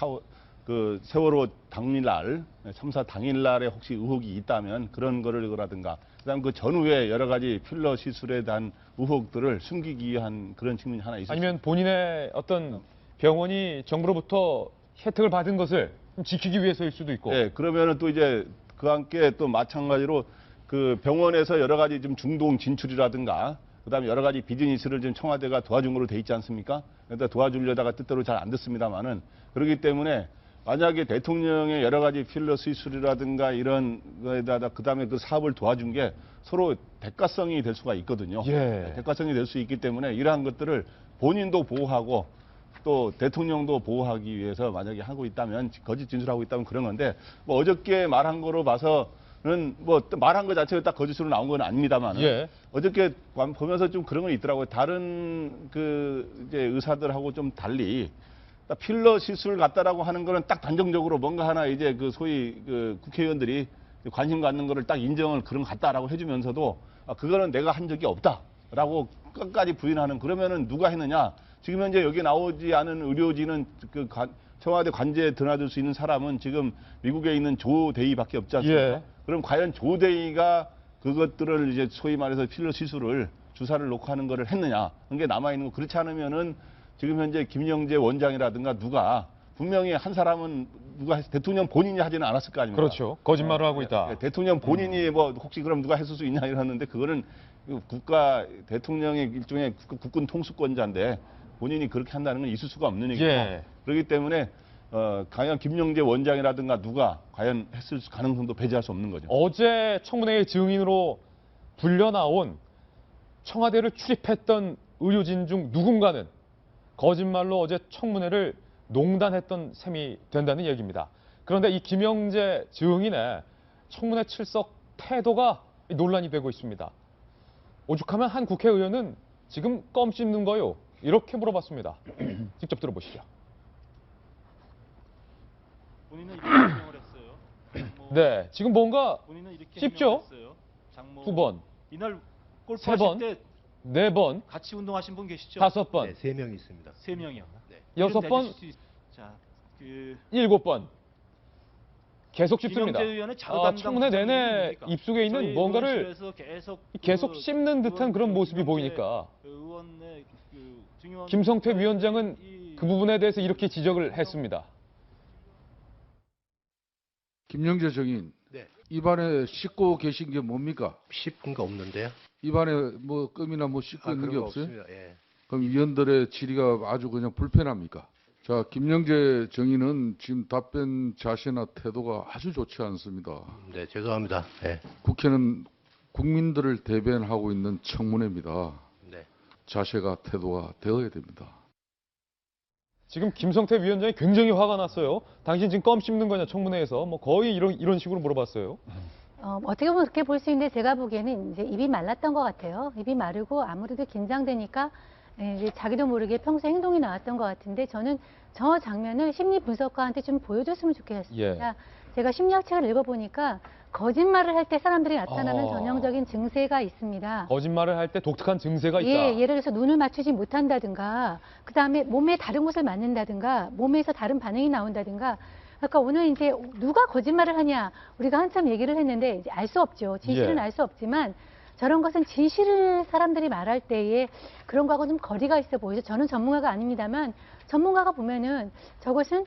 세월호 당일날 참사 당일날에 혹시 의혹이 있다면 그런 거라든가 그다음 그 전후에 여러 가지 필러 시술에 대한 의혹들을 숨기기 위한 그런 측면이 하나 있었습니다. 아니면 본인의 어떤 병원이 정부로부터 혜택을 받은 것을 지키기 위해서일 수도 있고. 네, 그러면은 또 이제 그와 함께 또 마찬가지로 그 병원에서 여러 가지 좀 중동 진출이라든가 그다음에 여러 가지 비즈니스를 지금 청와대가 도와준 걸로 돼 있지 않습니까? 그러니까 도와주려다가 뜻대로 잘 안 됐습니다만은 그렇기 때문에 만약에 대통령의 여러 가지 필러 시술이라든가 이런 거에다가 그다음에 그 사업을 도와준 게 서로 대가성이 될 수가 있거든요. 대가성이 될 수 있기 때문에 이러한 것들을 본인도 보호하고 또 대통령도 보호하기 위해서 만약에 하고 있다면 거짓 진술하고 있다면 그런 건데 뭐 어저께 말한 거로 봐서는 뭐 말한 것 자체가 딱 거짓으로 나온 건 아닙니다만 어저께 보면서 좀 그런 건 있더라고요. 다른 그 이제 의사들하고 좀 달리 필러 시술 같다라고 하는 거는 딱 단정적으로 뭔가 하나 이제 그 소위 그 국회의원들이 관심 갖는 거를 딱 인정을 그런 거 같다라고 해주면서도 그거는 내가 한 적이 없다라고 끝까지 부인하는 그러면은 누가 했느냐? 지금 현재 여기 나오지 않은 의료진은 그 청와대 관제에 드나들 수 있는 사람은 지금 미국에 있는 조 대위밖에 없지 않습니까? 그럼 과연 조 대위가 그것들을 이제 소위 말해서 필러 시술을 주사를 놓고 하는 거를 했느냐? 그런 게 남아 있는 거 그렇지 않으면은 지금 현재 김영재 원장이라든가 누가 분명히 한 사람은 누가 대통령 본인이 하지는 않았을 거 아닙니까? 그렇죠. 거짓말을 하고 있다. 대통령 본인이 뭐 혹시 그럼 누가 했을 수 있냐 이러는데 그거는 국가 대통령의 일종의 국군 통수권자인데 본인이 그렇게 한다는 건 있을 수가 없는 얘기죠. 그렇기 때문에 과연 김영재 원장이라든가 누가 과연 했을 가능성도 배제할 수 없는 거죠. 어제 청문회의 증인으로 불려 나온 청와대를 출입했던 의료진 중 누군가는 거짓말로 어제 청문회를 농단했던 셈이 된다는 얘기입니다. 그런데 이 김영재 증인의 청문회 출석 태도가 논란이 되고 있습니다. 오죽하면 한 국회의원은 지금 껌 씹는 거요? 이렇게 물어봤습니다. 직접 들어보시죠. 본인은 이렇게 해명을 했어요. 네, 지금 뭔가 본인은 이렇게 씹죠? 해명을 했어요. 장모 2번, 이날 골프 3번, 하실 때 4번, 같이 운동하신 분 계시죠? 5번, 네, 3명 있습니다. 3명이요. 네. 6번, 자, 7번. 계속 씹습니다. 김영재 의원의 자료 담당 청문회 내내 부장님입니까? 입속에 있는 저희 뭔가를 의원실에서 계속 씹는 듯한 그런 모습이 보이니까 의원의 그 중요한 김성태 위원장은 그 부분에 대해서 이렇게 지적을 했습니다. 김영재 증인, 네. 입안에 씻고 계신 게 뭡니까? 씹은 거 없는데요. 입안에 뭐 껌이나 뭐 씻고 있는 그런 게 거 없어요? 없습니다. 예. 그럼 위원들의 질의가 아주 그냥 불편합니까? 자, 김영재 증인은 지금 답변 자세나 태도가 아주 좋지 않습니다. 네, 죄송합니다. 예. 국회는 국민들을 대변하고 있는 청문회입니다. 네. 자세가 태도가 되어야 됩니다. 지금 김성태 위원장이 굉장히 화가 났어요. 당신 지금 껌 씹는 거냐 청문회에서 뭐 거의 이런 식으로 물어봤어요. 어떻게 보면 그렇게 볼 수 있는데 제가 보기에는 이제 입이 말랐던 것 같아요. 입이 마르고 아무래도 긴장되니까 이제 자기도 모르게 평소 행동이 나왔던 것 같은데 저는 저 장면을 심리 분석가한테 좀 보여줬으면 좋겠습니다. 제가 심리학책을 읽어보니까 거짓말을 할 때 사람들이 나타나는 전형적인 증세가 있습니다. 거짓말을 할 때 독특한 증세가 있다. 예, 예를 들어서 눈을 맞추지 못한다든가, 그 다음에 몸에 다른 곳을 맞는다든가, 몸에서 다른 반응이 나온다든가. 그러니까 오늘 이제 누가 거짓말을 하냐, 우리가 한참 얘기를 했는데 이제 알 수 없죠. 진실은 알 수 없지만 저런 것은 진실을 사람들이 말할 때에 그런 거하고 좀 거리가 있어 보이죠. 저는 전문가가 아닙니다만 전문가가 보면은 저것은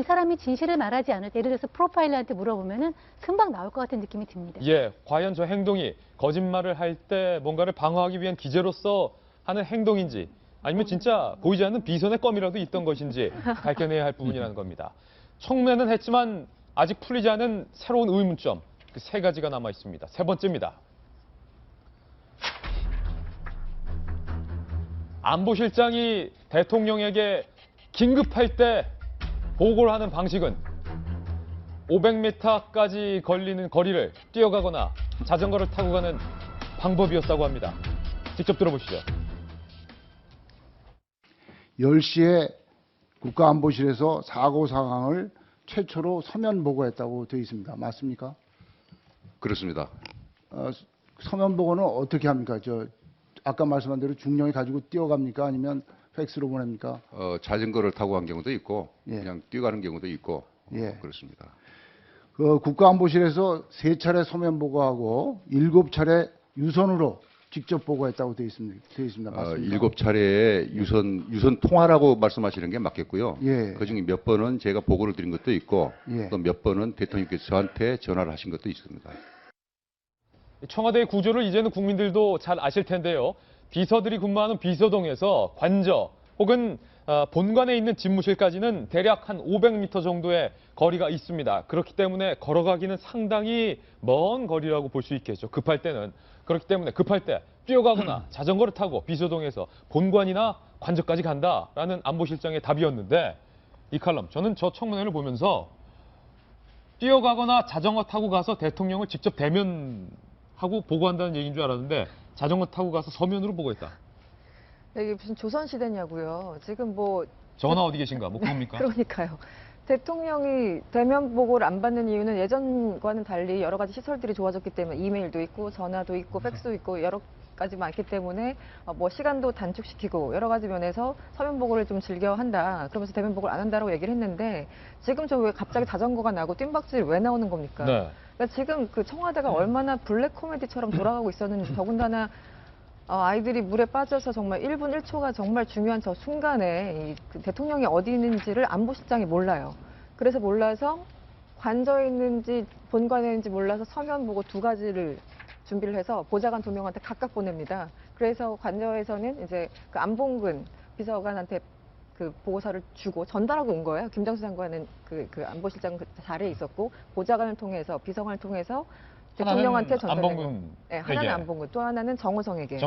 사람이 진실을 말하지 않을 때, 예를 들어서 프로파일러한테 물어보면은 금방 나올 것 같은 느낌이 듭니다. 예, 과연 저 행동이 거짓말을 할 때 뭔가를 방어하기 위한 기제로서 하는 행동인지 아니면 진짜 보이지 않는 비선의 껌이라도 있던 것인지 밝혀내야 할 부분이라는 겁니다. 청문회는 했지만 아직 풀리지 않은 새로운 의문점, 그 3가지가 남아 있습니다. 3번째입니다. 안보실장이 대통령에게 긴급할 때 보고를 하는 방식은 500m까지 걸리는 거리를 뛰어가거나 자전거를 타고 가는 방법이었다고 합니다. 직접 들어보시죠. 10시에 국가안보실에서 사고 상황을 최초로 서면 보고했다고 되어 있습니다. 맞습니까? 그렇습니다. 서면 보고는 어떻게 합니까? 아까 말씀한 대로 중령이 가지고 뛰어갑니까? 아니면 팩스로 보냅니까? 자전거를 타고 간 경우도 있고 예. 그냥 뛰어가는 경우도 있고 예. 그렇습니다. 국가안보실에서 3차례 서면 보고하고 7차례 유선으로 직접 보고했다고 되어 있습니다. 맞습니까? 7차례의 유선 통화라고 말씀하시는 게 맞겠고요. 예. 그중에 몇 번은 제가 보고를 드린 것도 있고 예. 또 몇 번은 대통령께서 저한테 전화를 하신 것도 있습니다. 청와대의 구조를 이제는 국민들도 잘 아실 텐데요. 비서들이 근무하는 비서동에서 관저 혹은 본관에 있는 집무실까지는 대략 한 500m 정도의 거리가 있습니다. 그렇기 때문에 걸어가기는 상당히 먼 거리라고 볼 수 있겠죠. 급할 때는. 그렇기 때문에 급할 때 뛰어가거나 자전거를 타고 비서동에서 본관이나 관저까지 간다라는 안보실장의 답이었는데 이 칼럼, 저는 저 청문회를 보면서 뛰어가거나 자전거 타고 가서 대통령을 직접 대면하고 보고한다는 얘기인 줄 알았는데 자전거 타고 가서 서면으로 보고했다. 이게 무슨 조선시대냐고요. 지금 뭐 전화 어디 계신가? 뭐 그럽니까? 그러니까요. 대통령이 대면 보고를 안 받는 이유는 예전과는 달리 여러 가지 시설들이 좋아졌기 때문에 이메일도 있고 전화도 있고 팩스도 있고 여러 가지 많기 때문에 뭐 시간도 단축시키고 여러 가지 면에서 서면 보고를 좀 즐겨 한다. 그러면서 대면 보고를 안 한다라고 얘기를 했는데 지금 저 왜 갑자기 자전거가 나고 뜀박질이 왜 나오는 겁니까? 네. 그러니까 지금 그 청와대가 얼마나 블랙 코미디처럼 돌아가고 있었는지 더군다나 아이들이 물에 빠져서 정말 1분 1초가 정말 중요한 저 순간에 그 대통령이 어디 있는지를 안보실장이 몰라요. 그래서 몰라서 관저에 있는지 본관에 있는지 몰라서 서면 보고 2가지를 준비를 해서 보좌관 2명한테 각각 보냅니다. 그래서 관저에서는 이제 그 안봉근 비서관한테 그 보고서를 주고 전달하고 온 거예요. 김정수 장관은 그 안보실장 그 자리에 있었고 보좌관을 통해서 비서관을 통해서 대통령한테 전달된 안봉근 거. 네, 하나는 안봉근, 또 하나는 정호성에게.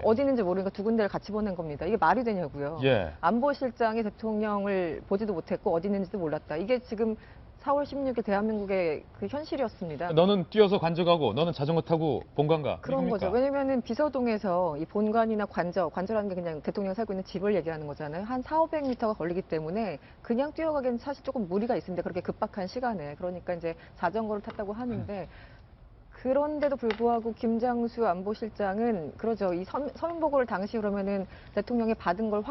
어디 있는지 모르니까 두 군데를 같이 보낸 겁니다. 이게 말이 되냐고요. 예. 안보실장이 대통령을 보지도 못했고 어디 있는지도 몰랐다. 이게 지금 4월 16일 대한민국의 그 현실이었습니다. 너는 뛰어서 관저가고 너는 자전거 타고 본관 가. 그런 이겁니까? 거죠. 왜냐면은 비서동에서 이 본관이나 관저라는 게 그냥 대통령이 살고 있는 집을 얘기하는 거잖아요. 한 400~500m가 걸리기 때문에 그냥 뛰어가기는 사실 조금 무리가 있습니다. 그렇게 급박한 시간에. 그러니까 이제 자전거를 탔다고 하는데 그런데도 불구하고 김장수 안보실장은 그러죠. 이 서면보고를 당시 그러면은 대통령이 받은 걸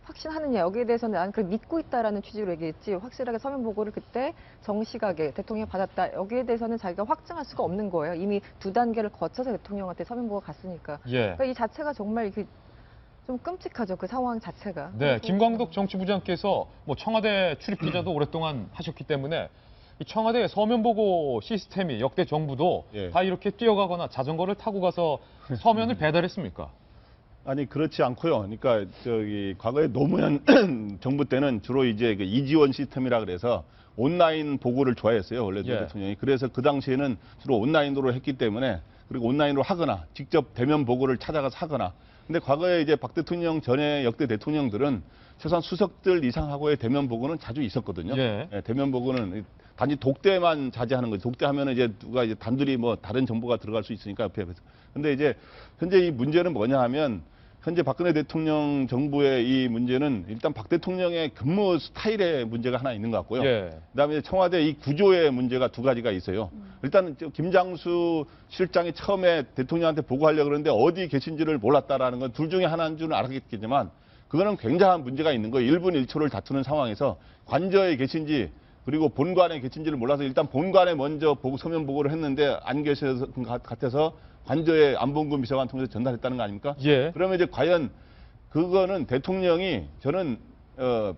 확신하느냐 여기에 대해서는 나는 그걸 믿고 있다라는 취지로 얘기했지 확실하게 서면 보고를 그때 정식하게 대통령이 받았다 여기에 대해서는 자기가 확증할 수가 없는 거예요. 이미 2단계를 거쳐서 대통령한테 서면 보고가 갔으니까. 예. 그러니까 이 자체가 정말 이게 좀 끔찍하죠. 그 상황 자체가. 네, 김광덕 정치부장께서 뭐 청와대 출입 기자도 오랫동안 하셨기 때문에 이 청와대 서면 보고 시스템이 역대 정부도 다 이렇게 뛰어가거나 자전거를 타고 가서 서면을 배달했습니까? 아니 그렇지 않고요. 그러니까 과거에 노무현 정부 때는 주로 이제 그 이지원 시스템이라 그래서 온라인 보고를 좋아했어요. 원래 대통령이. 그래서 그 당시에는 주로 온라인으로 했기 때문에 그리고 온라인으로 하거나 직접 대면 보고를 찾아가서 하거나. 근데 과거에 이제 박 대통령 전에 역대 대통령들은 최소한 수석들 이상하고의 대면 보고는 자주 있었거든요. 대면 보고는 단지 독대만 자제하는 거죠. 독대하면은 이제 누가 이제 단둘이 뭐 다른 정보가 들어갈 수 있으니까 옆에. 근데 이제 현재 이 문제는 뭐냐 하면 현재 박근혜 대통령 정부의 이 문제는 일단 박 대통령의 근무 스타일의 문제가 하나 있는 것 같고요. 그다음에 청와대 이 구조의 문제가 두 가지가 있어요. 일단 김장수 실장이 처음에 대통령한테 보고하려고 그러는데 어디 계신지를 몰랐다라는 건 둘 중에 하나인 줄은 알았겠지만 그거는 굉장한 문제가 있는 거예요. 1분 1초를 다투는 상황에서 관저에 계신지 그리고 본관에 계신지를 몰라서 일단 본관에 먼저 서면 보고를 했는데 안 계셔서 같아서 관저에 안봉근 비서관 통해서 전달했다는 거 아닙니까? 그러면 이제 과연 그거는 대통령이 저는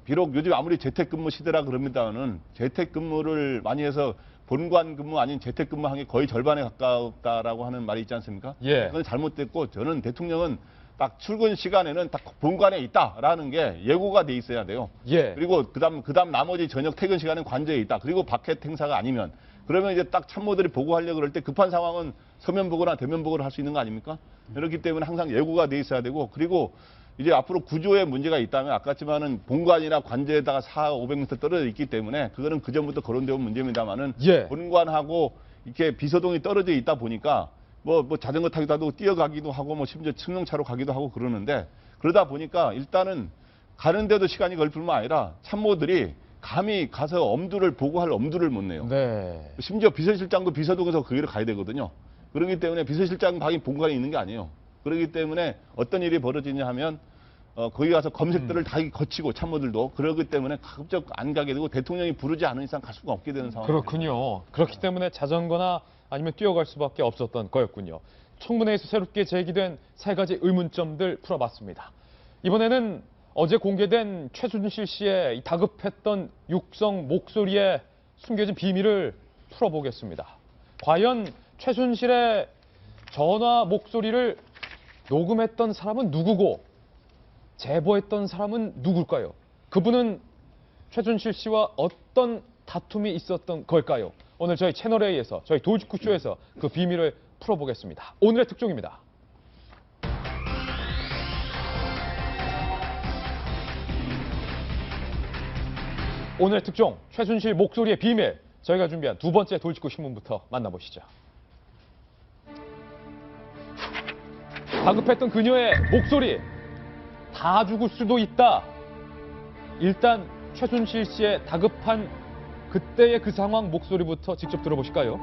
비록 요즘 아무리 재택근무 시대라 그럽니다만은 재택근무를 많이 해서 본관 근무 아닌 재택근무한 게 거의 절반에 가깝다라고 하는 말이 있지 않습니까? 그건 잘못됐고 저는 대통령은 딱 출근 시간에는 딱 본관에 있다라는 게 예고가 돼 있어야 돼요. 그리고 그다음 나머지 저녁 퇴근 시간은 관저에 있다. 그리고 밖에 행사가 아니면 그러면 이제 딱 참모들이 보고하려고 그럴 때 급한 상황은 서면 보고나 대면 보고를 할 수 있는 거 아닙니까? 그렇기 때문에 항상 예고가 돼 있어야 되고 그리고 이제 앞으로 구조에 문제가 있다면 아까지만은 본관이나 관저에다가 400~500m 떨어져 있기 때문에 그거는 그전부터 거론되어 온 문제입니다만은 본관하고 이렇게 비서동이 떨어져 있다 보니까 뭐 자전거 타기도 하고 뛰어가기도 하고 뭐 심지어 승용차로 가기도 하고 그러는데 그러다 보니까 일단은 가는데도 시간이 걸릴 뿐만 아니라 참모들이 감히 가서 엄두를 보고할 엄두를 못 내요. 심지어 비서실장도 비서동에서 그 길을 가야 되거든요. 그렇기 때문에 비서실장 방이 본관에 있는 게 아니에요. 그렇기 때문에 어떤 일이 벌어지냐 하면 거기 가서 검색들을 다 거치고 참모들도 그러기 때문에 가급적 안 가게 되고 대통령이 부르지 않은 이상 갈 수가 없게 되는 상황이에요. 그렇군요. 그렇기 때문에 자전거나 아니면 뛰어갈 수밖에 없었던 거였군요. 청문회에서 새롭게 제기된 세 가지 의문점들 풀어봤습니다. 이번에는 어제 공개된 최순실 씨의 다급했던 육성 목소리에 숨겨진 비밀을 풀어보겠습니다. 과연 최순실의 전화 목소리를 녹음했던 사람은 누구고 제보했던 사람은 누굴까요? 그분은 최순실 씨와 어떤 다툼이 있었던 걸까요? 오늘 저희 채널A에서 저희 도직구쇼에서 그 비밀을 풀어보겠습니다. 오늘의 특종입니다. 오늘의 특종 최순실 목소리의 비밀 저희가 준비한 두 번째 돌직구 신문부터 만나보시죠. 다급했던 그녀의 목소리 다 죽을 수도 있다. 일단 최순실 씨의 다급한 그때의 그 상황 목소리부터 직접 들어보실까요?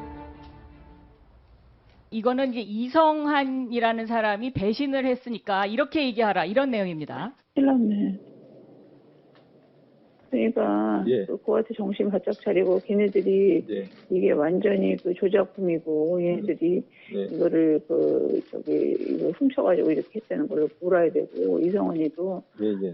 이거는 이제 이성한이라는 사람이 배신을 했으니까 이렇게 얘기하라 이런 내용입니다. 큰일 그러니까 그거한테 정신 바짝 차리고 걔네들이 이게 완전히 그 조작품이고 얘네들이 이거를 이거 훔쳐가지고 이렇게 했다는 걸 몰아야 되고 이성원이도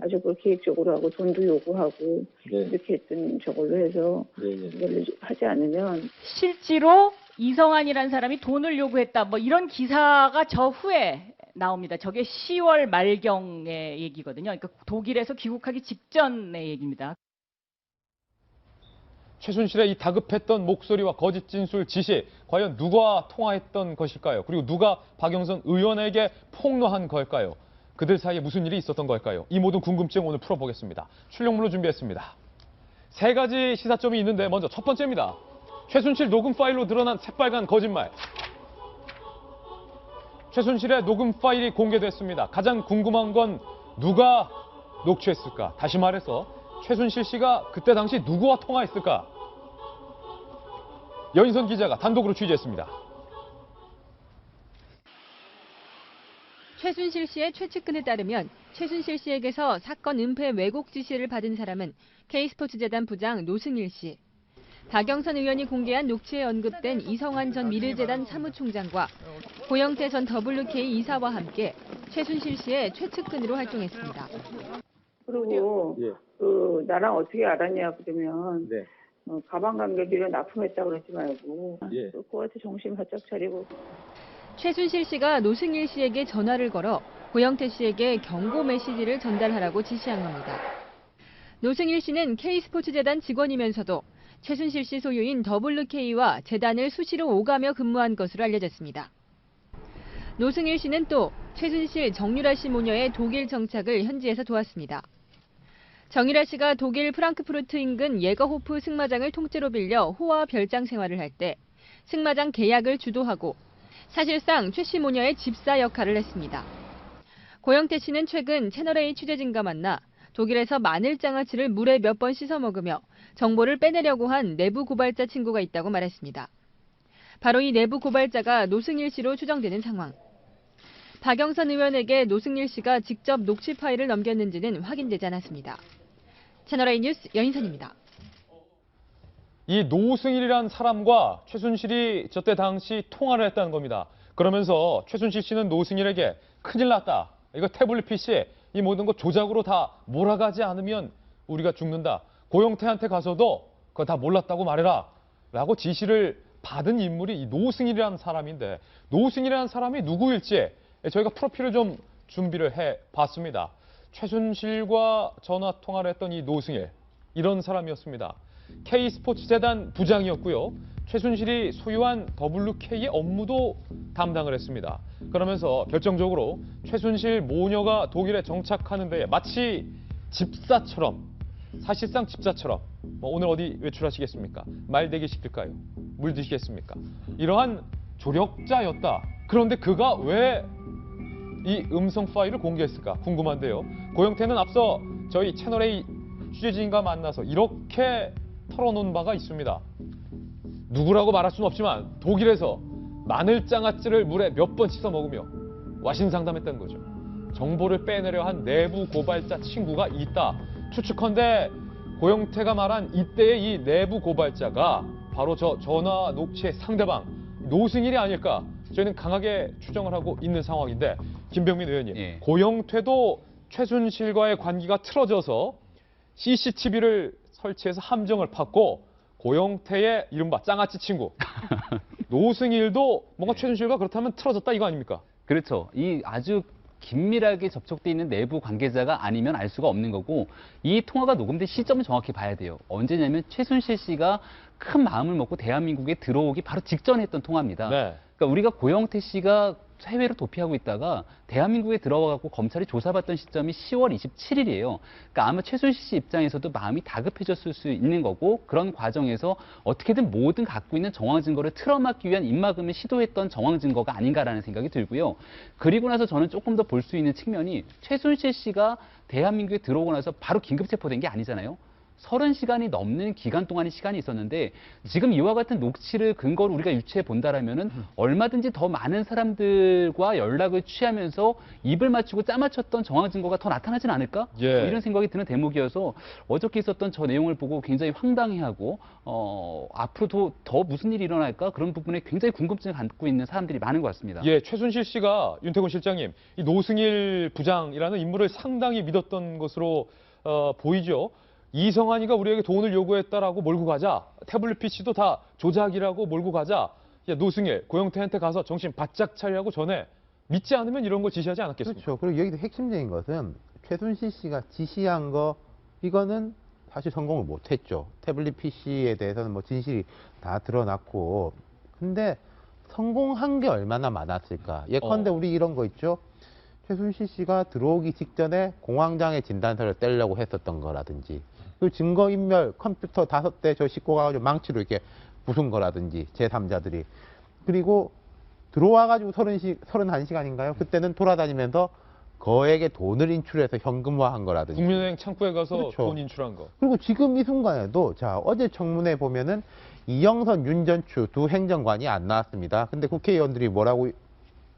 아주 그 계획적으로 하고 돈도 요구하고 이렇게 했던 저걸로 해서 이걸 하지 않으면 실제로 이성한이라는 사람이 돈을 요구했다 뭐 이런 기사가 저 후에 나옵니다. 저게 10월 말경의 얘기거든요. 그러니까 독일에서 귀국하기 직전의 얘기입니다. 최순실의 이 다급했던 목소리와 거짓 진술 지시, 과연 누가 통화했던 것일까요? 그리고 누가 박영선 의원에게 폭로한 걸까요? 그들 사이에 무슨 일이 있었던 걸까요? 이 모든 궁금증 오늘 풀어보겠습니다. 출력물로 준비했습니다. 3가지 시사점이 있는데 먼저 첫 번째입니다. 최순실 녹음 파일로 드러난 새빨간 거짓말. 최순실의 녹음 파일이 공개됐습니다. 가장 궁금한 건 누가 녹취했을까? 다시 말해서 최순실 씨가 그때 당시 누구와 통화했을까? 여인선 기자가 단독으로 취재했습니다. 최순실 씨의 최측근에 따르면 최순실 씨에게서 사건 은폐 왜곡 지시를 받은 사람은 K스포츠재단 부장 노승일 씨. 박영선 의원이 공개한 녹취에 언급된 이성환 전 미르재단 사무총장과 고영태 전 WK 이사와 함께 최순실 씨의 최측근으로 활동했습니다. 그리고 나랑 어떻게 알았냐 그러면 가방 관계비를 납품했다 그러지 말고 그거한테 정신 바짝 차리고. 최순실 씨가 노승일 씨에게 전화를 걸어 고영태 씨에게 경고 메시지를 전달하라고 지시한 겁니다. 노승일 씨는 K스포츠재단 직원이면서도 최순실 씨 소유인 WK와 재단을 수시로 오가며 근무한 것으로 알려졌습니다. 노승일 씨는 또 최순실, 정유라 씨 모녀의 독일 정착을 현지에서 도왔습니다. 정유라 씨가 독일 프랑크푸르트 인근 예거호프 승마장을 통째로 빌려 호와 별장 생활을 할 때 승마장 계약을 주도하고 사실상 최 씨 모녀의 집사 역할을 했습니다. 고영태 씨는 최근 채널A 취재진과 만나 독일에서 마늘장아찌를 물에 몇 번 씻어 먹으며 정보를 빼내려고 한 내부 고발자 친구가 있다고 말했습니다. 바로 이 내부 고발자가 노승일 씨로 추정되는 상황. 박영선 의원에게 노승일 씨가 직접 녹취 파일을 넘겼는지는 확인되지 않았습니다. 채널A 뉴스 여인선입니다. 이 노승일이란 사람과 최순실이 저때 당시 통화를 했다는 겁니다. 그러면서 최순실 씨는 노승일에게 큰일 났다. 이거 태블릿 PC 이 모든 거 조작으로 다 몰아가지 않으면 우리가 죽는다. 고영태한테 가서도 그거 다 몰랐다고 말해라. 라고 지시를 받은 인물이 이 노승일이라는 사람인데 노승일이라는 사람이 누구일지 저희가 프로필을 좀 준비를 해봤습니다. 최순실과 전화 통화를 했던 이 노승일 이런 사람이었습니다. K스포츠재단 부장이었고요. 최순실이 소유한 WK의 업무도 담당을 했습니다. 그러면서 결정적으로 최순실 모녀가 독일에 정착하는 데에 마치 집사처럼 사실상 집사처럼 오늘 어디 외출하시겠습니까? 말대기 시킬까요? 물 드시겠습니까? 이러한 조력자였다. 그런데 그가 왜 이 음성 파일을 공개했을까 궁금한데요. 고영태는 앞서 저희 채널A 취재진과 만나서 이렇게 털어놓은 바가 있습니다. 누구라고 말할 수는 없지만 독일에서 마늘장아찌를 물에 몇 번 씻어 먹으며 와신상담했다는 거죠. 정보를 빼내려 한 내부 고발자 친구가 있다. 추측컨대 고영태가 말한 이때의 이 내부 고발자가 바로 저 전화 녹취의 상대방 노승일이 아닐까 저희는 강하게 추정을 하고 있는 상황인데 김병민 의원님, 고영태도 최순실과의 관계가 틀어져서 CCTV를 설치해서 함정을 팠고 고영태의 이른바 짱아찌 친구 노승일도 뭔가 최순실과 그렇다면 틀어졌다 이거 아닙니까? 그렇죠. 이 아주 긴밀하게 접촉돼 있는 내부 관계자가 아니면 알 수가 없는 거고 이 통화가 녹음된 시점을 정확히 봐야 돼요. 언제냐면 최순실 씨가 큰 마음을 먹고 대한민국에 들어오기 바로 직전에 했던 통화입니다. 그러니까 우리가 고영태 씨가 해외로 도피하고 있다가 대한민국에 들어와갖고 검찰이 조사받던 시점이 10월 27일이에요. 그러니까 아마 최순실 씨 입장에서도 마음이 다급해졌을 수 있는 거고 그런 과정에서 어떻게든 모든 갖고 있는 정황 증거를 틀어막기 위한 입막음을 시도했던 정황 증거가 아닌가라는 생각이 들고요. 그리고 나서 저는 조금 더 볼 수 있는 측면이 최순실 씨가 대한민국에 들어오고 나서 바로 긴급 체포된 게 아니잖아요. 30시간이 넘는 기간 동안의 시간이 있었는데 지금 이와 같은 녹취를 근거로 우리가 유추해 본다라면은 얼마든지 더 많은 사람들과 연락을 취하면서 입을 맞추고 짜맞췄던 정황 증거가 더 나타나진 않을까? 이런 생각이 드는 대목이어서 어저께 있었던 저 내용을 보고 굉장히 황당해하고 앞으로도 더 무슨 일이 일어날까? 그런 부분에 굉장히 궁금증을 갖고 있는 사람들이 많은 것 같습니다. 예, 최순실 씨가 윤태곤 실장님, 이 노승일 부장이라는 인물을 상당히 믿었던 것으로 보이죠. 이성환이가 우리에게 돈을 요구했다라고 몰고 가자. 태블릿 PC도 다 조작이라고 몰고 가자. 야, 노승일, 고영태한테 가서 정신 바짝 차리라고 전에 믿지 않으면 이런 걸 지시하지 않았겠습니까? 그렇죠. 그리고 여기서 핵심적인 것은 최순실 씨가 지시한 거 이거는 사실 성공을 못했죠. 태블릿 PC에 대해서는 뭐 진실이 다 드러났고, 근데 성공한 게 얼마나 많았을까. 예컨대 우리 이런 거 있죠. 최순실 씨가 들어오기 직전에 공황장애 진단서를 떼려고 했었던 거라든지, 그 증거인멸 컴퓨터 5대 저 싣고 가가지고 망치로 이렇게 부순 거라든지, 제3자들이. 그리고 들어와가지고 31시간인가요? 그때는 돌아다니면서 거액의 돈을 인출해서 현금화한 거라든지. 국민은행 창구에 가서 그렇죠. 돈 인출한 거. 그리고 지금 이 순간에도, 자, 어제 청문회 보면은 이영선, 윤전추 두 행정관이 안 나왔습니다. 근데 국회의원들이 뭐라고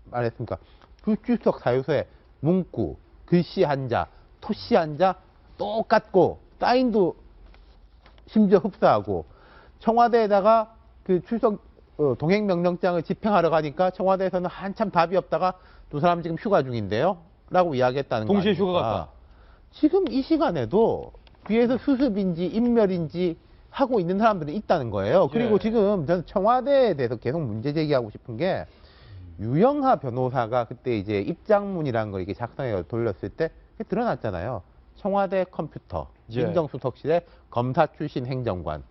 말했습니까? 불출석 사유서에 문구, 글씨 한자, 토씨 한자 똑같고, 사인도 심지어 흡사하고, 청와대에다가 그 출석 동행명령장을 집행하러 가니까 청와대에서는 한참 답이 없다가 두 사람 지금 휴가 중인데요? 라고 이야기했다는 거 동시에 아닙니까? 휴가 갔다. 지금 이 시간에도 뒤에서 수습인지 인멸인지 하고 있는 사람들이 있다는 거예요. 그리고 지금 저는 청와대에 대해서 계속 문제 제기하고 싶은 게, 유영하 변호사가 그때 이제 입장문이라는 걸 이렇게 작성해 돌렸을 때 드러났잖아요. 청와대 컴퓨터, 민정수석실에 검사 출신 행정관.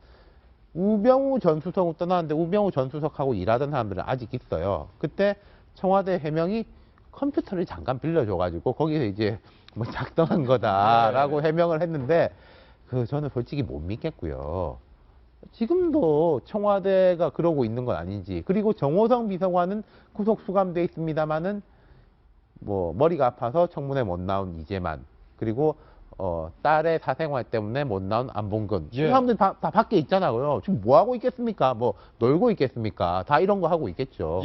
우병우 전 수석은 떠나는데 우병우 전 수석하고 일하던 사람들은 아직 있어요. 그때 청와대 해명이 컴퓨터를 잠깐 빌려줘가지고 거기서 이제 뭐 작성한 거다라고 해명을 했는데, 저는 솔직히 못 믿겠고요. 지금도 청와대가 그러고 있는 건 아닌지. 그리고 정호성 비서관은 구속 수감돼 있습니다만은 뭐 머리가 아파서 청문회 못 나온 이재만, 그리고 딸의 사생활 때문에 못 나온 안봉근. 이 사람들 다 밖에 있잖아요. 지금 뭐 하고 있겠습니까? 뭐 놀고 있겠습니까? 다 이런 거 하고 있겠죠.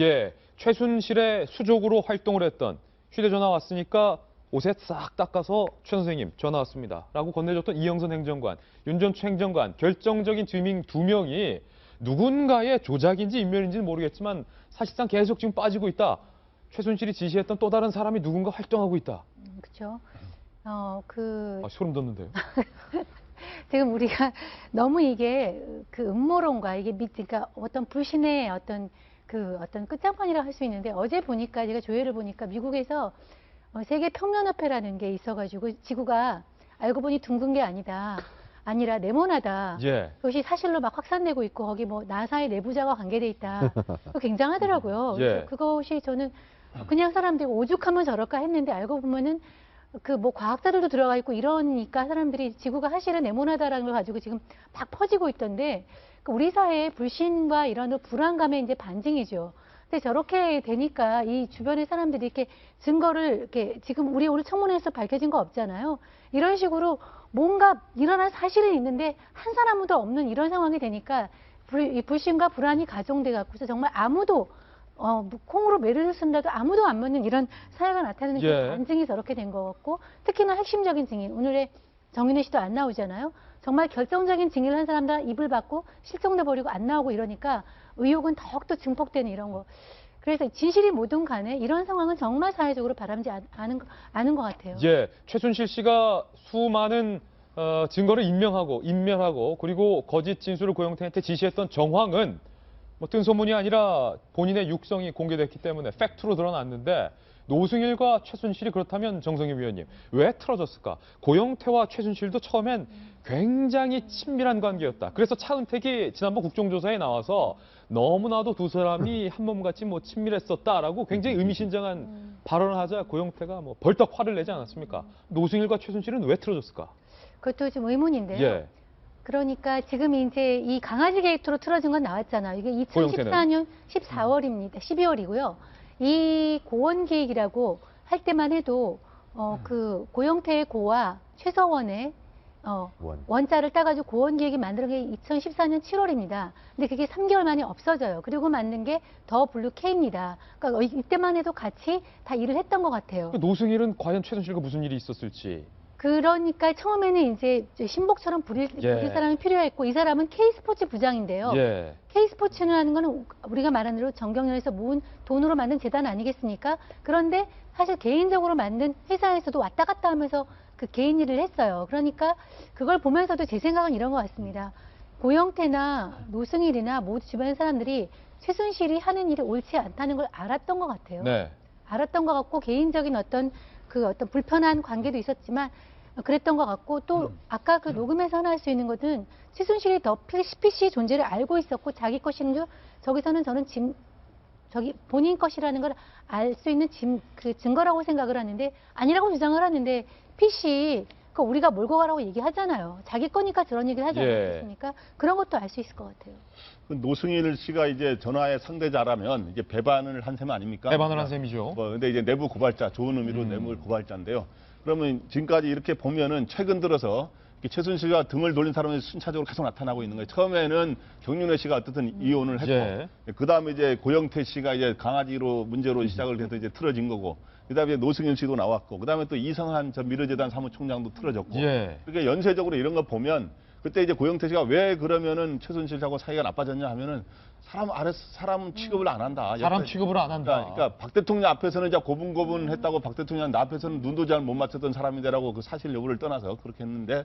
최순실의 수족으로 활동을 했던, 휴대전화 왔으니까 옷에 싹 닦아서 최 선생님 전화 왔습니다 라고 건네줬던 이영선 행정관, 윤전추 행정관, 결정적인 드밍 2명이 누군가의 조작인지 인멸인지는 모르겠지만 사실상 계속 지금 빠지고 있다. 최순실이 지시했던 또 다른 사람이 누군가 활동하고 있다. 그렇죠. 소름 돋는데요. 지금 우리가 너무 이게 그 음모론과 이게 그러니까 어떤 불신의 어떤 끝장판이라 할 수 있는데, 어제 보니까 제가 조회를 보니까 미국에서 세계 평면화폐라는 게 있어가지고 지구가 알고 보니 둥근 게 아니라 네모나다. 그것이 사실로 막 확산되고 있고, 거기 뭐 나사의 내부자와 관계돼 있다. 굉장하더라고요. 그것이 저는 그냥 사람들이 오죽하면 저럴까 했는데, 알고 보면은 그 뭐 과학자들도 들어가 있고 이러니까 사람들이 지구가 사실은 네모나다라는 걸 가지고 지금 막 퍼지고 있던데, 우리 사회의 불신과 이런 불안감의 이제 반증이죠. 근데 저렇게 되니까 이 주변의 사람들이 이렇게 증거를 이렇게 지금 우리 오늘 청문회에서 밝혀진 거 없잖아요. 이런 식으로 뭔가 일어난 사실은 있는데 한 사람도 없는 이런 상황이 되니까 이 불신과 불안이 가중돼 갖고서 정말 아무도 콩으로 매를 쓴다도 아무도 안 믿는 이런 사회가 나타나는 그 반증이 저렇게 된 것 같고, 특히나 핵심적인 증인, 오늘의 정윤회 씨도 안 나오잖아요. 정말 결정적인 증인을 한 사람들 입을 받고 실종돼 버리고 안 나오고 이러니까 의혹은 더욱더 증폭되는 이런 거. 그래서 진실이 뭐든 간에 이런 상황은 정말 사회적으로 바람지 않은 것 같아요. 최순실 씨가 수많은 증거를 인멸하고 그리고 거짓 진술을 고영태한테 지시했던 정황은 뭐 뜬소문이 아니라 본인의 육성이 공개됐기 때문에 팩트로 드러났는데, 노승일과 최순실이 그렇다면 정성희 위원님 왜 틀어졌을까? 고영태와 최순실도 처음엔 굉장히 친밀한 관계였다. 그래서 차은택이 지난번 국정조사에 나와서 너무나도 두 사람이 한 몸같이 뭐 친밀했었다라고 굉장히 의미심장한 발언을 하자 고영태가 뭐 벌떡 화를 내지 않았습니까? 노승일과 최순실은 왜 틀어졌을까? 그것도 좀 의문인데요. 그러니까 지금 이제 이 강아지 게이트로 틀어진 건 나왔잖아요. 이게 2014년 14월입니다. 12월이고요. 이 고원 계획이라고 할 때만 해도 그 고영태의 고와 최서원의 원자를 따가지고 고원 계획이 만든 게 2014년 7월입니다. 근데 그게 3개월 만에 없어져요. 그리고 만든 게 더 블루 K입니다. 그러니까 이때만 해도 같이 다 일을 했던 것 같아요. 노승일은 과연 최순실과 무슨 일이 있었을지. 그러니까 처음에는 이제 신복처럼 부릴 사람이 필요했고, 이 사람은 K스포츠 부장인데요. K스포츠라는 거는 우리가 말한 대로 정경련에서 모은 돈으로 만든 재단 아니겠습니까? 그런데 사실 개인적으로 만든 회사에서도 왔다 갔다 하면서 그 개인 일을 했어요. 그러니까 그걸 보면서도 제 생각은 이런 것 같습니다. 고영태나 노승일이나 모두 주변 사람들이 최순실이 하는 일이 옳지 않다는 걸 알았던 것 같아요. 알았던 것 같고, 개인적인 어떤 불편한 관계도 있었지만, 그랬던 것 같고 또 아까 그 녹음에서 하나 할 수 있는 것은 최순실이 더 PC 존재를 알고 있었고 자기 것인 줄 저기서는 저는 저기 본인 것이라는 걸 알 수 있는 그 증거라고 생각을 하는데 아니라고 주장을 하는데 PC 그 우리가 몰고 가라고 얘기하잖아요. 자기 거니까 저런 얘기를 하지 않겠습니까? 그런 것도 알 수 있을 것 같아요. 노승일 씨가 이제 전화의 상대자라면 이제 배반을 한 셈 아닙니까? 배반을 한 셈이죠. 근데 이제 내부 고발자, 좋은 의미로 내부 고발자인데요. 그러면 지금까지 이렇게 보면은 최근 들어서 최순실과 등을 돌린 사람이 순차적으로 계속 나타나고 있는 거예요. 처음에는 정윤회 씨가 어떻든 이혼을 했고, 그 다음에 이제 고영태 씨가 이제 강아지로 문제로 시작을 해서 이제 틀어진 거고, 그 다음에 노승일 씨도 나왔고, 그 다음에 또 이성한 전 미르재단 사무총장도 틀어졌고, 그러니까 연쇄적으로 이런 거 보면 그때 이제 고영태 씨가 왜 그러면은 최순실하고 사이가 나빠졌냐 하면은 사람 취급을 안 한다. 사람 취급을 안 한다. 그러니까 박 대통령 앞에서는 이제 고분고분했다고 박 대통령 나 앞에서는 눈도 잘 못 맞췄던 사람인데라고 그 사실 여부를 떠나서 그렇게 했는데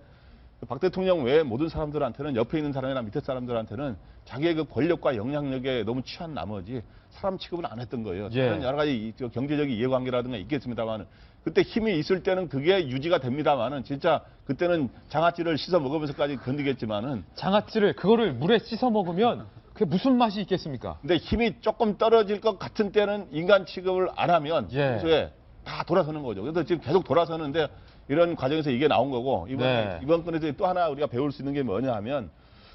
박 대통령 외에 모든 사람들한테는 옆에 있는 사람이나 밑에 사람들한테는 자기의 그 권력과 영향력에 너무 취한 나머지 사람 취급을 안 했던 거예요. 다른 여러 가지 경제적인 이해관계라든가 있겠습니다만 그때 힘이 있을 때는 그게 유지가 됩니다만은 진짜 그때는 장아찌를 씻어 먹으면서까지 견디겠지만은 장아찌를 그거를 물에 씻어 먹으면 그게 무슨 맛이 있겠습니까? 근데 힘이 조금 떨어질 것 같은 때는 인간 취급을 안 하면 평소에 다 돌아서는 거죠. 그래서 지금 계속 돌아서는데 이런 과정에서 이게 나온 거고 이번 건에서 또 하나 우리가 배울 수 있는 게 뭐냐 하면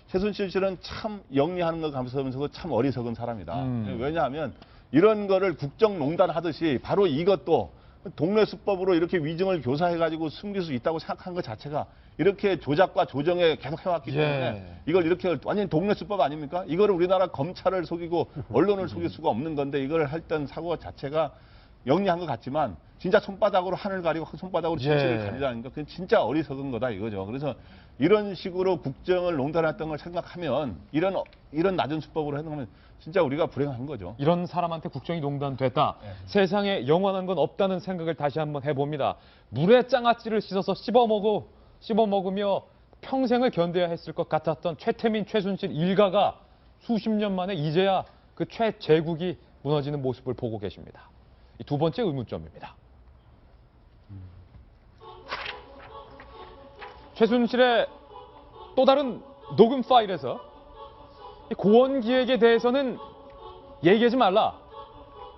최순실 씨는 참 영리하는 거 감수하면서 참 어리석은 사람이다. 왜냐하면 이런 거를 국정농단 하듯이 바로 이것도 동네 수법으로 이렇게 위증을 교사해가지고 숨길 수 있다고 생각한 것 자체가 이렇게 조작과 조정에 계속 해왔기 때문에 이걸 이렇게 완전히 동네 수법 아닙니까? 이거를 우리나라 검찰을 속이고 언론을 속일 수가 없는 건데 이걸 했던 사고 자체가 영리한 것 같지만 진짜 손바닥으로 하늘 가리고 손바닥으로 진실을 가리라는 거 그건 진짜 어리석은 거다 이거죠. 그래서 이런 식으로 국정을 농단했던 걸 생각하면 이런 낮은 수법으로 하는 거면 진짜 우리가 불행한 거죠. 이런 사람한테 국정이 농단됐다. 세상에 영원한 건 없다는 생각을 다시 한번 해봅니다. 물에 장아찌를 씻어서 씹어 먹으며 평생을 견뎌야 했을 것 같았던 최태민, 최순실 일가가 수십 년 만에 이제야 그 최제국이 무너지는 모습을 보고 계십니다. 이 두 번째 의문점입니다. 최순실의 또 다른 녹음 파일에서 이 고원 기획에 대해서는 얘기하지 말라.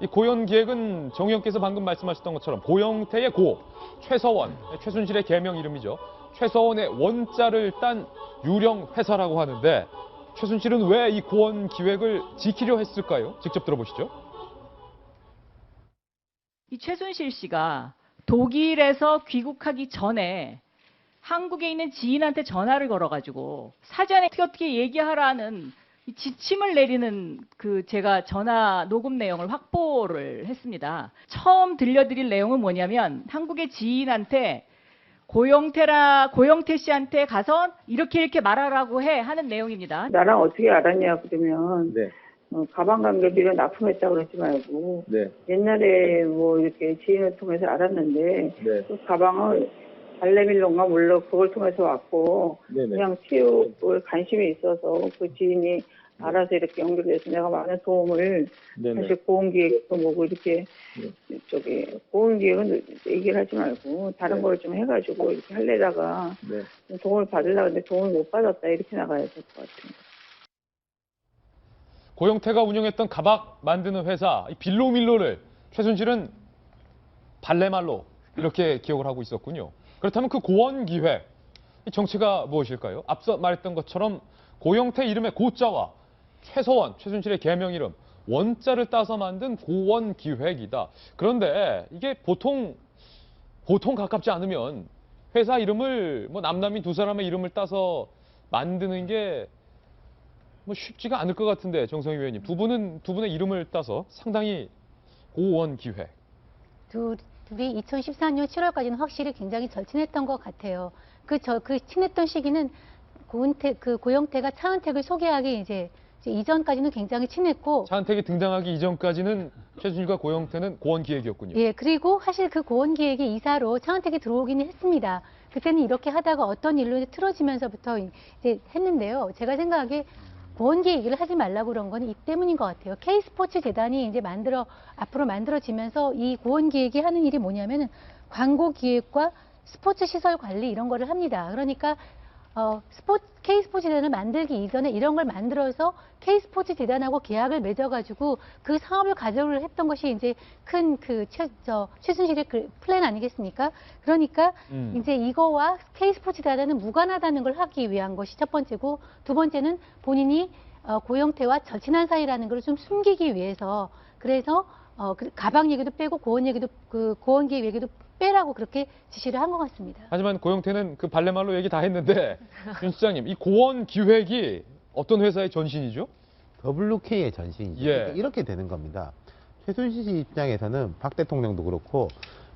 이 고원 기획은 정 의원께서 방금 말씀하셨던 것처럼 고영태의 고, 최서원, 최순실의 개명 이름이죠. 최서원의 원자를 딴 유령 회사라고 하는데 최순실은 왜 이 고원 기획을 지키려 했을까요? 직접 들어보시죠. 이 최순실 씨가 독일에서 귀국하기 전에 한국에 있는 지인한테 전화를 걸어가지고 사전에 어떻게 얘기하라는 지침을 내리는 제가 전화 녹음 내용을 확보를 했습니다. 처음 들려드릴 내용은 뭐냐면 한국의 지인한테 고영태 씨한테 가서 이렇게 말하라고 하는 내용입니다. 나랑 어떻게 알았냐 그러면 가방 관계비가 납품했다고 그러지 말고 옛날에 뭐 이렇게 지인을 통해서 알았는데 그 가방을 발레밀론가 몰라 그걸 통해서 왔고 그냥 체육을 관심이 있어서 그 지인이 알아서 이렇게 연결돼서 내가 많은 도움을 사실 고온기획도 뭐고 이렇게 고온기획은 얘기를 하지 말고 다른 걸 좀 해가지고 이렇게 하려다가 좀 도움을 받으려고 했는데 도움을 못 받았다 이렇게 나가야 될 것 같아요. 고영태가 운영했던 가방 만드는 회사 빌로밀로를 최순실은 발레말로 이렇게 기억을 하고 있었군요. 그렇다면 그 고원 기획, 이 정체가 무엇일까요? 앞서 말했던 것처럼 고영태 이름의 고자와 최서원, 최순실의 개명 이름, 원자를 따서 만든 고원 기획이다. 그런데 이게 보통 가깝지 않으면 회사 이름을 남남이 두 사람의 이름을 따서 만드는 게 쉽지가 않을 것 같은데 정성희 위원님 두 분의 이름을 따서 상당히 고원 기획. 둘이 2014년 7월까지는 확실히 굉장히 절친했던 것 같아요. 그 친했던 시기는 고영태가 차은택을 소개하기 이제 이전까지는 굉장히 친했고 차은택이 등장하기 이전까지는 최순실과 고영태는 고원 기획이었군요. 예, 그리고 사실 그 고원 기획의 이사로 차은택이 들어오기는 했습니다. 그때는 이렇게 하다가 어떤 일로 틀어지면서부터 이제 했는데요. 제가 생각하기에 고원기 얘기를 하지 말라고 그런 건 이 때문인 것 같아요. K스포츠 재단이 이제 앞으로 만들어지면서 이 고원기 얘기 하는 일이 뭐냐면은 광고 기획과 스포츠 시설 관리 이런 거를 합니다. 그러니까 K스포츠 재단을 만들기 이전에 이런 걸 만들어서 K스포츠 재단하고 계약을 맺어가지고 그 사업을 가져를 했던 것이 이제 큰 최순실의 그 플랜 아니겠습니까? 그러니까 이제 이거와 K스포츠 재단은 무관하다는 걸 하기 위한 것이 첫 번째고, 두 번째는 본인이 고영태와 친한 사이라는 걸 좀 숨기기 위해서, 그래서 가방 얘기도 빼고 고원 기획 얘기도 빼라고 그렇게 지시를 한 것 같습니다. 하지만 고영태는 그 발레말로 얘기 다 했는데 윤 시장님, 이 고원 기획이 어떤 회사의 전신이죠? WK의 전신이죠. 예. 그러니까 이렇게 되는 겁니다. 최순실 씨 입장에서는 박 대통령도 그렇고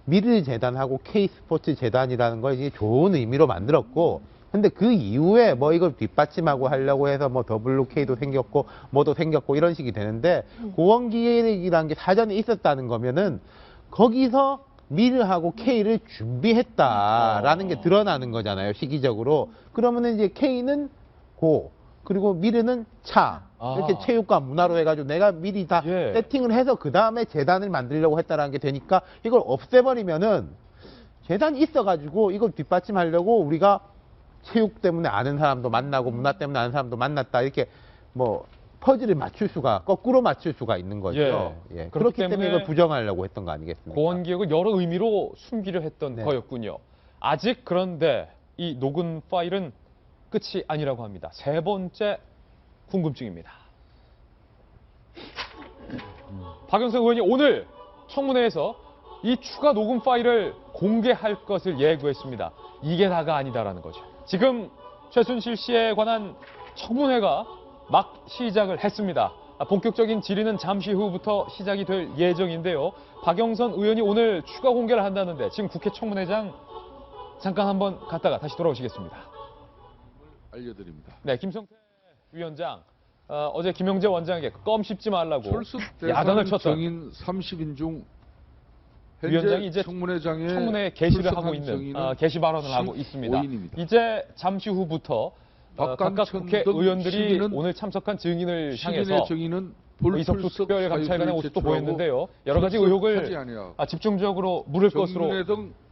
미르 재단하고 K스포츠 재단이라는 걸 이게 좋은 의미로 만들었고, 근데 그 이후에 뭐 이걸 뒷받침하고 하려고 해서 뭐 WK도 생겼고 뭐도 생겼고 이런 식이 되는데, 고원 기획이라는 게 사전에 있었다는 거면은 거기서 미르하고 K를 준비했다라는 게 드러나는 거잖아요, 시기적으로. 그러면은 이제 K는 고, 그리고 미르는 차. 이렇게 체육과 문화로 해가지고 내가 미리 다 세팅을 해서 그 다음에 재단을 만들려고 했다라는 게 되니까, 이걸 없애버리면은 재단이 있어가지고 이걸 뒷받침하려고 우리가 체육 때문에 아는 사람도 만나고 문화 때문에 아는 사람도 만났다, 이렇게 뭐 퍼즐을 맞출 수가, 거꾸로 맞출 수가 있는 거죠. 예. 그렇기 때문에 이걸 부정하려고 했던 거 아니겠습니까? 고원 기획을 여러 의미로 숨기려 했던 거였군요. 아직 그런데 이 녹음 파일은 끝이 아니라고 합니다. 세 번째 궁금증입니다. 박영선 의원이 오늘 청문회에서 이 추가 녹음 파일을 공개할 것을 예고했습니다. 이게 다가 아니다라는 거죠. 지금 최순실 씨에 관한 청문회가 막 시작을 했습니다. 본격적인 질의는 잠시 후부터 시작이 될 예정인데요. 박영선 의원이 오늘 추가 공개를 한다는데 지금 국회 청문회장 잠깐 한번 갔다가 다시 돌아오시겠습니다. 알려드립니다. 네, 김성태 위원장, 어제 김영재 원장에게 껌 씹지 말라고 철수 야단을 대상 쳤던 정인 30인 중 위원장이 이제 청문회 게시를 하고 있는 게시 발언을 하고 있습니다. 15인입니다. 이제 잠시 후부터 각각 국회 의원들이 오늘 참석한 증인을 향해서 이석두 특별감찰관의 모습도 보였는데요. 여러 가지 의혹을 집중적으로 물을 것으로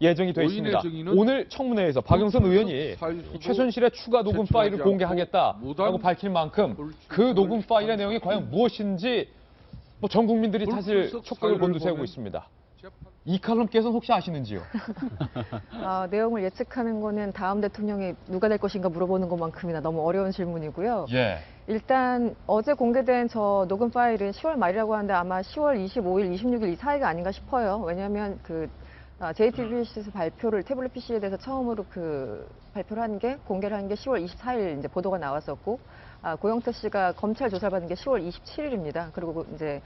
예정이 되어 있습니다. 오늘 청문회에서 박영선 의원이 최순실의 추가 녹음 파일을 공개하겠다라고 밝힐 만큼 그 녹음 파일의 내용이 과연 무엇인지 전 국민들이 사실 촉각을 곤두세우고 있습니다. 이 칼럼께서는 혹시 아시는지요? 내용을 예측하는 거는 다음 대통령이 누가 될 것인가 물어보는 것만큼이나 너무 어려운 질문이고요. 예. 일단 어제 공개된 저 녹음 파일은 10월 말이라고 하는데 아마 10월 25일, 26일 이 사이가 아닌가 싶어요. 왜냐하면 JTBC에서 발표를 태블릿 PC에 대해서 처음으로 발표를 한 게, 공개를 한 게 10월 24일 이제 보도가 나왔었고, 고영태 씨가 검찰 조사를 받은 게 10월 27일입니다. 그리고 이제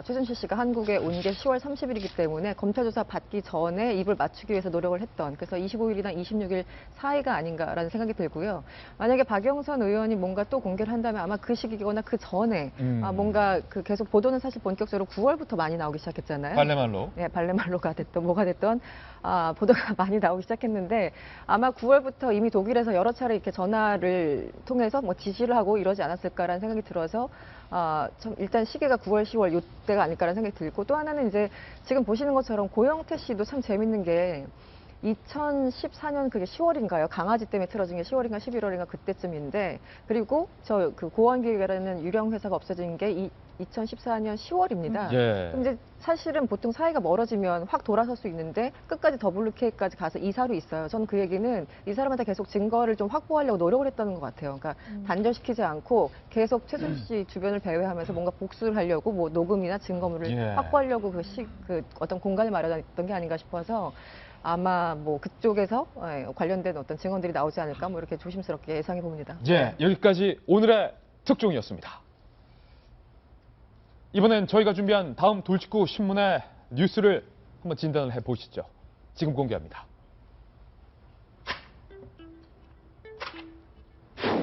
최순실 씨가 한국에 온 게 10월 30일이기 때문에 검찰 조사 받기 전에 입을 맞추기 위해서 노력을 했던, 그래서 25일이나 26일 사이가 아닌가라는 생각이 들고요. 만약에 박영선 의원이 뭔가 또 공개를 한다면 아마 그 시기거나 그 전에 뭔가 계속 보도는 사실 본격적으로 9월부터 많이 나오기 시작했잖아요. 발레말로. 네, 발레말로가 됐던 뭐가 됐던 보도가 많이 나오기 시작했는데, 아마 9월부터 이미 독일에서 여러 차례 이렇게 전화를 통해서 뭐 지시를 하고 이러지 않았을까라는 생각이 들어서 일단 시기가 9월, 10월 이때가 아닐까라는 생각이 들고, 또 하나는 이제 지금 보시는 것처럼 고영태 씨도 참 재밌는 게 2014년 그게 10월인가요? 강아지 때문에 틀어진 게 10월인가 11월인가 그때쯤인데, 그리고 고원기획이라는 유령 회사가 없어진 게 2014년 10월입니다. 예. 그럼 이제 사실은 보통 사이가 멀어지면 확 돌아설 수 있는데 끝까지 WK까지 가서 이사로 있어요. 저는 그 얘기는 이 사람한테 계속 증거를 좀 확보하려고 노력을 했다는 것 같아요. 그러니까 단절시키지 않고 계속 최순실 씨 주변을 배회하면서 뭔가 복수를 하려고 뭐 녹음이나 증거물을 확보하려고 어떤 공간을 마련했던 게 아닌가 싶어서, 아마 뭐 그쪽에서 관련된 어떤 증언들이 나오지 않을까, 뭐 이렇게 조심스럽게 예상해 봅니다. 예, 여기까지 오늘의 특종이었습니다. 이번엔 저희가 준비한 다음 돌직구 신문의 뉴스를 한번 진단을 해보시죠. 지금 공개합니다.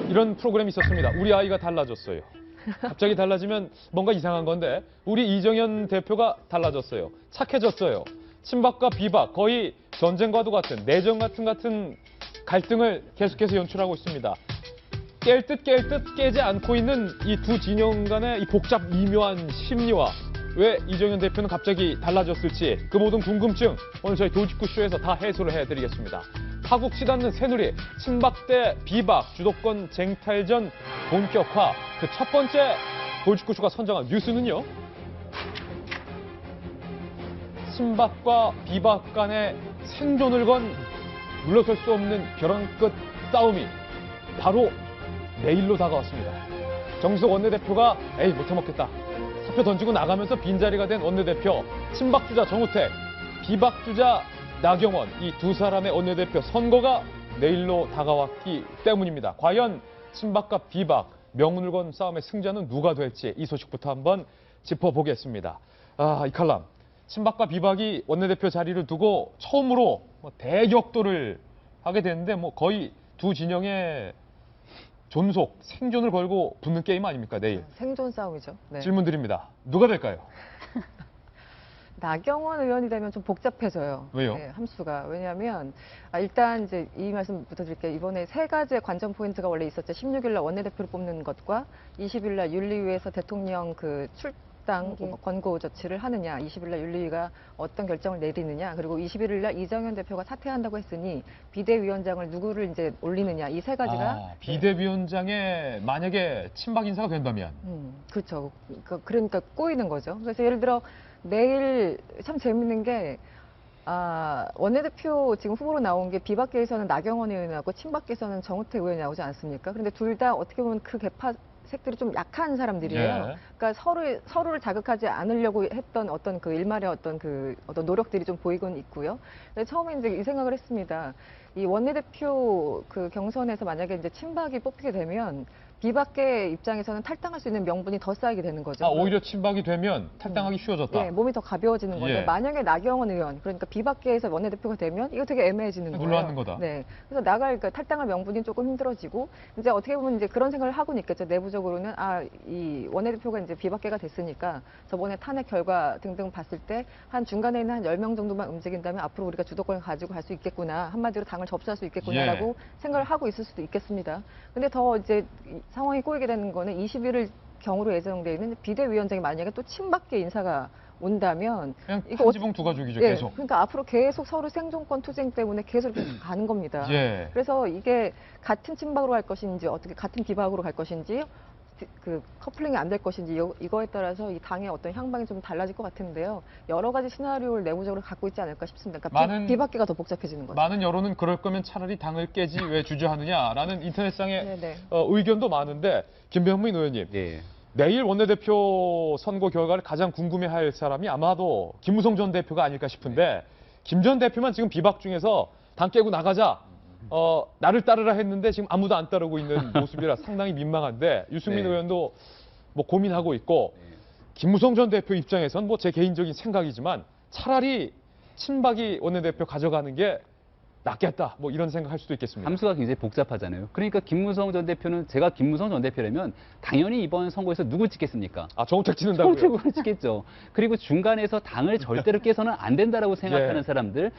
이런 프로그램이 있었습니다. 우리 아이가 달라졌어요. 갑자기 달라지면 뭔가 이상한 건데, 우리 이정현 대표가 달라졌어요. 착해졌어요. 친박과 비박, 거의 전쟁과도 같은, 내전 같은 갈등을 계속해서 연출하고 있습니다. 깰 듯 깨지 않고 있는 이 두 진영 간의 이 복잡 미묘한 심리와 왜 이정현 대표는 갑자기 달라졌을지 그 모든 궁금증 오늘 저희 도직구쇼에서 다 해소를 해드리겠습니다. 파국 치닫는 새누리, 친박 대 비박, 주도권 쟁탈전 본격화. 그 첫 번째 도직구쇼가 선정한 뉴스는요. 친박과 비박 간의 생존을 건 물러설 수 없는 벼랑 끝 싸움이 바로 내일로 다가왔습니다. 정수석 원내대표가 에이 못해먹겠다. 사표 던지고 나가면서 빈자리가 된 원내대표, 친박주자 정우택, 비박주자 나경원, 이 두 사람의 원내대표 선거가 내일로 다가왔기 때문입니다. 과연 친박과 비박, 명운을 건 싸움의 승자는 누가 될지 이 소식부터 한번 짚어보겠습니다. 이 칼럼, 친박과 비박이 원내대표 자리를 두고 처음으로 대격돌을 하게 됐는데 거의 두 진영의 존속, 생존을 걸고 붙는 게임 아닙니까, 내일? 생존 싸움이죠. 네. 질문 드립니다. 누가 될까요? 나경원 의원이 되면 좀 복잡해져요. 왜요? 네, 함수가. 왜냐하면 일단 이제 이 말씀부터 드릴게요. 이번에 세 가지의 관전 포인트가 원래 있었죠. 16일 날 원내대표를 뽑는 것과 20일 날 윤리위에서 대통령 그 출당 권고 조치를 하느냐, 20일 날 윤리위가 어떤 결정을 내리느냐, 그리고 21일 날 이정현 대표가 사퇴한다고 했으니 비대위원장을 누구를 이제 올리느냐, 이 세 가지가 비대위원장에 만약에 친박 인사가 된다면 그렇죠. 그러니까 꼬이는 거죠. 그래서 예를 들어 내일 참 재밌는 게 원내대표 지금 후보로 나온 게 비박계에서는 나경원 의원하고 친박계에서는 정우택 의원이 나오지 않습니까? 그런데 둘 다 어떻게 보면 그 계파 색들이 좀 약한 사람들이에요. 예. 그러니까 서로를 자극하지 않으려고 했던 어떤 그 일말의 어떤 노력들이 좀 보이곤 있고요. 근데 처음에 이제 이 생각을 했습니다. 이 원내대표 그 경선에서 만약에 이제 친박이 뽑히게 되면 비박계 입장에서는 탈당할 수 있는 명분이 더 쌓이게 되는 거죠. 오히려 친박이 되면 탈당하기 쉬워졌다. 네, 몸이 더 가벼워지는 건데 예. 만약에 나경원 의원, 그러니까 비박계에서 원내대표가 되면 이거 되게 애매해지는 거예요. 놀라는 거다. 네, 그래서 그러니까 탈당할 명분이 조금 힘들어지고 이제 어떻게 보면 이제 그런 생각을 하고는 있겠죠. 내부적으로는 이 원내대표가 이제 비박계가 됐으니까 저번에 탄핵 결과 등등 봤을 때 한 중간에 있는 한 10명 정도만 움직인다면 앞으로 우리가 주도권을 가지고 갈 수 있겠구나. 한마디로 당을 접수할 수 있겠구나라고 생각을 하고 있을 수도 있겠습니다. 근데 더 이제 상황이 꼬이게 되는 거는 21일 경으로 예정되어 있는 비대위원장이 만약에 또 친박계 인사가 온다면 그냥 한 지붕 두 가족이죠, 계속. 그러니까 앞으로 계속 서로 생존권 투쟁 때문에 계속 이렇게 가는 겁니다. 예. 그래서 이게 같은 친박으로 갈 것인지 어떻게 같은 비박으로 갈 것인지 그 커플링이 안 될 것인지 이거에 따라서 이 당의 어떤 향방이 좀 달라질 것 같은데요. 여러 가지 시나리오를 내부적으로 갖고 있지 않을까 싶습니다. 그러니까 비박계가 더 복잡해지는 거죠. 많은 여론은 그럴 거면 차라리 당을 깨지 왜 주저하느냐라는 인터넷상의 의견도 많은데 김병민 의원님. 내일 원내대표 선거 결과를 가장 궁금해할 사람이 아마도 김무성 전 대표가 아닐까 싶은데 김 전 대표만 지금 비박 중에서 당 깨고 나가자. 나를 따르라 했는데 지금 아무도 안 따르고 있는 모습이라 상당히 민망한데 유승민 의원도 고민하고 있고 김무성 전 대표 입장에선 제 개인적인 생각이지만 차라리 친박이 원내대표 가져가는 게 낫겠다. 이런 생각할 수도 있겠습니다. 함수가 굉장히 복잡하잖아요. 그러니까 김무성 전 대표는 제가 김무성 전 대표라면 당연히 이번 선거에서 누구 찍겠습니까? 정우택 찍는다고요? 정우택으로 찍겠죠. 그리고 중간에서 당을 절대로 깨서는 안 된다라고 생각하는 사람들.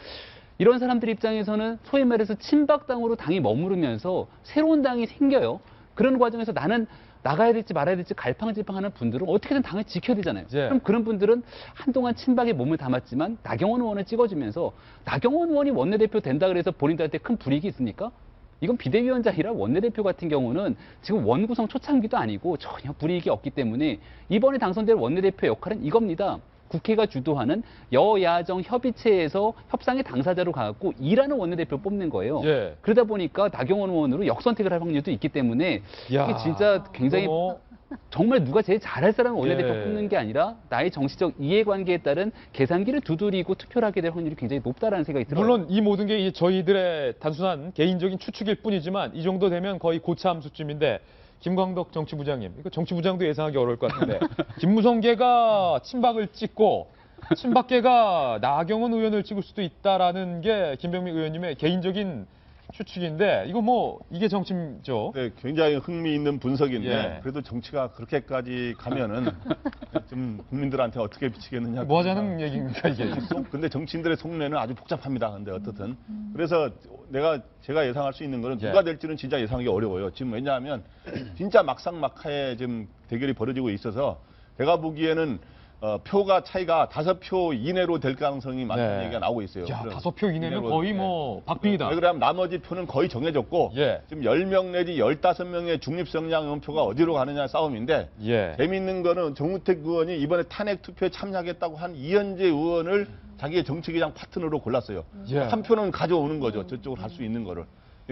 이런 사람들 입장에서는 소위 말해서 친박당으로 당이 머무르면서 새로운 당이 생겨요. 그런 과정에서 나는 나가야 될지 말아야 될지 갈팡질팡하는 분들은 어떻게든 당을 지켜야 되잖아요. 그럼 그런 분들은 한동안 친박에 몸을 담았지만 나경원 의원을 찍어주면서 나경원 의원이 원내대표 된다 그래서 본인들한테 큰 불이익이 있습니까? 이건 비대위원장이라 원내대표 같은 경우는 지금 원구성 초창기도 아니고 전혀 불이익이 없기 때문에 이번에 당선될 원내대표 역할은 이겁니다. 국회가 주도하는 여야정 협의체에서 협상의 당사자로 가갖고 일하는 원내대표를 뽑는 거예요. 그러다 보니까 나경원 의원으로 역선택을 할 확률도 있기 때문에 이게 진짜 굉장히 정말 누가 제일 잘할 사람을 원내대표 뽑는 게 아니라 나의 정치적 이해관계에 따른 계산기를 두드리고 투표를 하게 될 확률이 굉장히 높다라는 생각이 들어요. 물론 이 모든 게 저희들의 단순한 개인적인 추측일 뿐이지만 이 정도 되면 거의 고차함수쯤인데 김광덕 정치부장님, 이거 정치부장도 예상하기 어려울 것 같은데 김무성계가 친박을 찍고 친박계가 나경원 의원을 찍을 수도 있다라는 게 김병민 의원님의 개인적인 추측인데 이거 이게 정치죠? 네, 굉장히 흥미있는 분석인데 그래도 정치가 그렇게까지 가면은 좀 국민들한테 어떻게 비치겠느냐. 뭐 하자는 얘기입니까 이게? 근데 정치인들의 속내는 아주 복잡합니다. 근데 어떻든 그래서 제가 예상할 수 있는 거는 누가 될지는 진짜 예상하기 어려워요. 지금 왜냐하면 진짜 막상막하에 지금 대결이 벌어지고 있어서 제가 보기에는 표가 차이가 5표 이내로 될 가능성이 많다는 네. 얘기가 나오고 있어요. 야, 그럼 5표 이내면 이내로, 거의 뭐 박빙이다. 왜 그러냐면 나머지 표는 거의 정해졌고 예. 지금 10명 내지 15명의 중립성장 의원표가 어디로 가느냐 싸움인데 예. 재밌는 거는 정우택 의원이 이번에 탄핵 투표에 참여하겠다고 한 이현재 의원을 자기의 정치기장 파트너로 골랐어요. 예. 한 표는 가져오는 거죠. 저쪽으로 갈 수 있는 거를.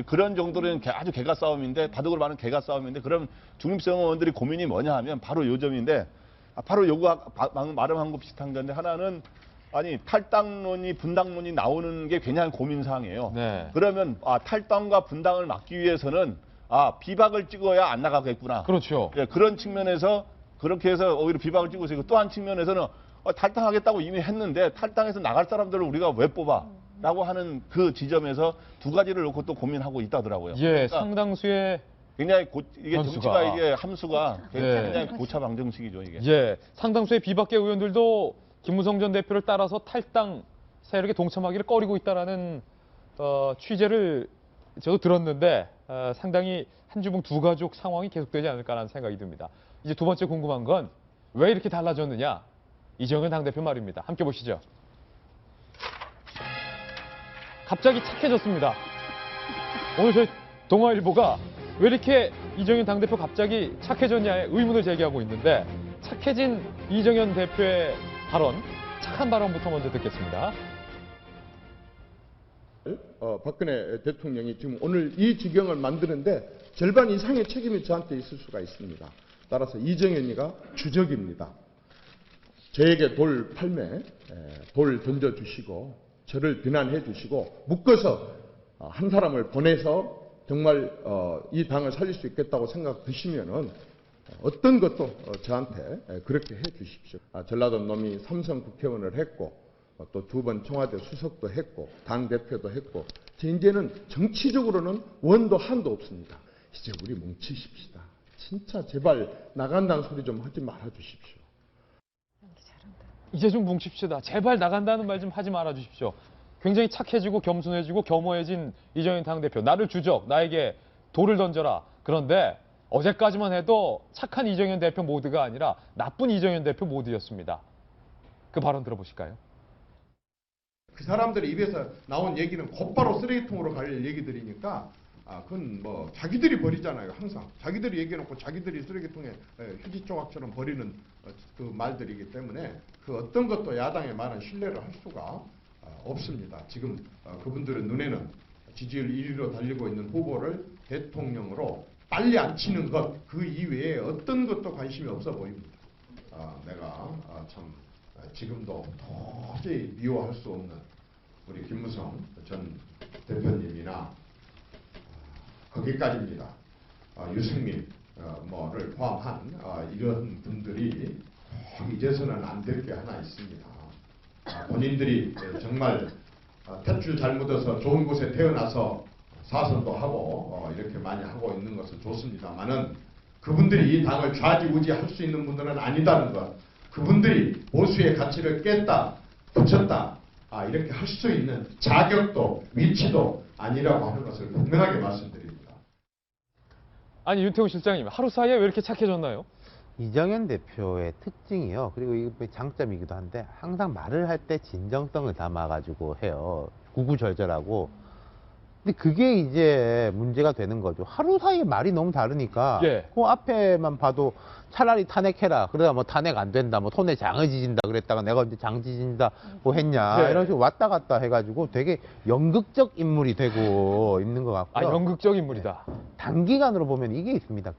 그런 정도로는 아주 개가 싸움인데 바둑으로 말하는 개가 싸움인데 그럼 중립성 의원들이 고민이 뭐냐 하면 바로 요 점인데 바로 요거 방금 말한 거 비슷한 건데 하나는 아니 탈당론이 분당론이 나오는 게 굉장히 고민사항이에요. 네. 그러면 탈당과 분당을 막기 위해서는 비박을 찍어야 안 나가겠구나. 그렇죠. 예, 그런 측면에서 그렇게 해서 오히려 비박을 찍고 있고 또 한 측면에서는 탈당하겠다고 이미 했는데 탈당해서 나갈 사람들을 우리가 왜 뽑아? 라고 하는 그 지점에서 두 가지를 놓고 또 고민하고 있다더라고요. 예, 그러니까 상당수의 굉장히 이게 변수가. 정치가 이게 함수가 굉장히 네. 고차방정식이죠 이게. 예, 상당수의 비박계 의원들도 김무성 전 대표를 따라서 탈당 세력에 동참하기를 꺼리고 있다라는 취재를 저도 들었는데 상당히 한 주먹 두 가족 상황이 계속되지 않을까라는 생각이 듭니다. 이제 두 번째 궁금한 건 왜 이렇게 달라졌느냐? 이정현 당대표 말입니다. 함께 보시죠. 갑자기 착해졌습니다. 오늘 저희 동아일보가 왜 이렇게 이정현 당대표 갑자기 착해졌냐에 의문을 제기하고 있는데 착해진 이정현 대표의 발언, 착한 발언부터 먼저 듣겠습니다. 박근혜 대통령이 지금 오늘 이 지경을 만드는데 절반 이상의 책임이 저한테 있을 수가 있습니다. 따라서 이정현이가 주적입니다. 저에게 돌 팔매, 돌 던져주시고 저를 비난해 주시고 묶어서 한 사람을 보내서 정말 이 당을 살릴 수 있겠다고 생각 드시면은 어떤 것도 저한테 그렇게 해 주십시오. 전라도 놈이 삼성 국회의원을 했고 또 2번 청와대 수석도 했고 당 대표도 했고 이제는 정치적으로는 원도 한도 없습니다. 이제 우리 뭉치십시다. 진짜 제발 나간다는 소리 좀 하지 말아 주십시오. 이제 좀 뭉칩시다. 제발 나간다는 말 좀 하지 말아 주십시오. 굉장히 착해지고 겸손해지고 겸허해진 이정현 당대표. 나를 주적, 나에게 돌을 던져라. 그런데 어제까지만 해도 착한 이정현 대표 모드가 아니라 나쁜 이정현 대표 모드였습니다. 그 발언 들어보실까요? 그 사람들의 입에서 나온 얘기는 곧바로 쓰레기통으로 갈 얘기들이니까 그건 뭐 자기들이 버리잖아요. 항상 자기들이 얘기해놓고 자기들이 쓰레기통에 휴지 조각처럼 버리는 그 말들이기 때문에 그 어떤 것도 야당의 말은 신뢰를 할 수가 없습니다. 지금 그분들의 눈에는 지지율 1위로 달리고 있는 후보를 대통령으로 빨리 앉히는 것 그 이외에 어떤 것도 관심이 없어 보입니다. 내가 참 지금도 도저히 미워할 수 없는 우리 김무성 전 대표님이나 거기까지입니다. 유승민 뭐를 포함한 이런 분들이 이제서는 안 될 게 하나 있습니다. 본인들이 정말 탯줄 잘 묻어서 좋은 곳에 태어나서 사선도 하고 이렇게 많이 하고 있는 것은 좋습니다만은 그분들이 이 당을 좌지우지할 수 있는 분들은 아니다는 것. 그분들이 보수의 가치를 깼다, 붙였다 이렇게 할 수 있는 자격도 위치도 아니라고 하는 것을 분명하게 말씀드립니다. 아니 윤태호 실장님 하루 사이에 왜 이렇게 착해졌나요? 이정현 대표의 특징이요. 그리고 이게 장점이기도 한데 항상 말을 할 때 진정성을 담아가지고 해요. 구구절절하고. 근데 그게 이제 문제가 되는 거죠. 하루 사이에 말이 너무 다르니까 예. 그 앞에만 봐도 차라리 탄핵해라. 그러다 뭐 탄핵 안 된다. 뭐 손에 장을 지진다. 그랬다가 내가 언제 장 지진다고 했냐. 예. 이런 식으로 왔다 갔다 해가지고 되게 연극적 인물이 되고 있는 것 같고요. 연극적 인물이다. 단기간으로 보면 이게 있습니다.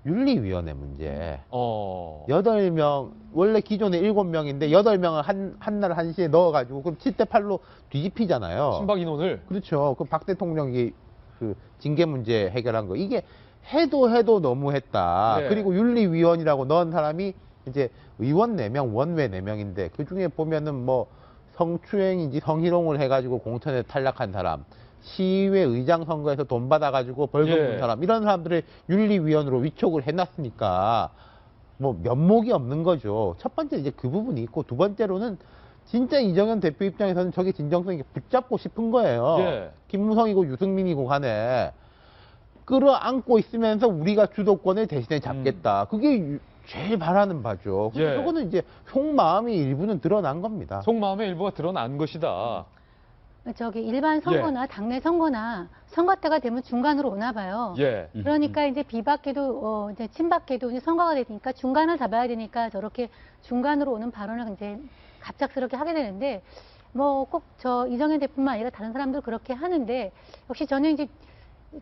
윤리위원회 문제. 8명, 원래 기존에 7명인데 8명을 한 날 1시에 넣어가지고 그럼 7대8로 뒤집히잖아요. 친박 인원을. 그렇죠. 그 박 대통령이 그 징계 문제 해결한 거. 이게 해도 너무했다. 네. 그리고 윤리위원이라고 넣은 사람이 이제 의원 4명, 원외 4명인데 그 중에 보면은 뭐 성추행인지 성희롱을 해가지고 공천에 탈락한 사람. 시의회 의장 선거에서 돈 받아가지고 벌금 준 사람 이런 사람들을 윤리위원으로 위촉을 해놨으니까 뭐 면목이 없는 거죠. 첫 번째 이제 그 부분이 있고 두 번째로는 진짜 이정현 대표 입장에서는 저게 진정성이 붙잡고 싶은 거예요. 예. 김무성이고 유승민이고 간에 끌어안고 있으면서 우리가 주도권을 대신에 잡겠다. 그게 제일 바라는 바죠. 예. 그거는 이제 속마음이 일부는 드러난 겁니다. 속마음의 일부가 드러난 것이다. 저기 일반 선거나 당내 선거나 선거 때가 되면 중간으로 오나 봐요. 예. 그러니까 이제 비박계도 이제 친박계도 이제 선거가 되니까 중간을 잡아야 되니까 저렇게 중간으로 오는 발언을 이제 갑작스럽게 하게 되는데 뭐 꼭 저 이정현 대표뿐만 아니라 다른 사람들 그렇게 하는데 역시 저는 이제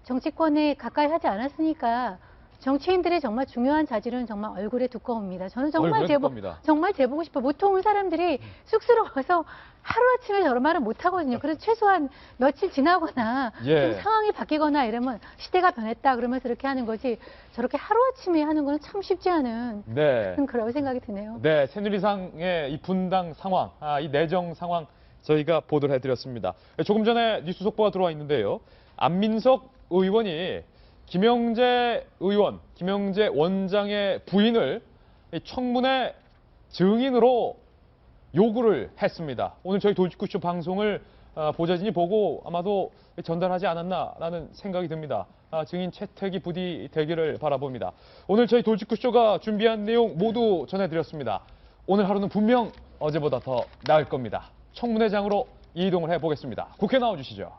정치권에 가까이 하지 않았으니까 정치인들의 정말 중요한 자질은 정말 얼굴에 두꺼웁니다. 저는 정말 정말 재보고 싶어요. 보통은 사람들이 쑥스러워서 하루아침에 저런 말은 못 하거든요. 그래서 최소한 며칠 지나거나 좀 상황이 바뀌거나 이러면 시대가 변했다 그러면서 이렇게 하는 거지 저렇게 하루아침에 하는 건 참 쉽지 않은 그런 생각이 드네요. 네, 새누리당의 이 분당 상황, 이 내정 상황 저희가 보도를 해드렸습니다. 조금 전에 뉴스 속보가 들어와 있는데요. 안민석 의원이 김영재 의원, 김영재 원장의 부인을 청문회 증인으로 요구를 했습니다. 오늘 저희 돌직구쇼 방송을 보좌진이 보고 아마도 전달하지 않았나라는 생각이 듭니다. 증인 채택이 부디 되기를 바라봅니다. 오늘 저희 돌직구쇼가 준비한 내용 모두 전해드렸습니다. 오늘 하루는 분명 어제보다 더 나을 겁니다. 청문회장으로 이동을 해보겠습니다. 국회 나와주시죠.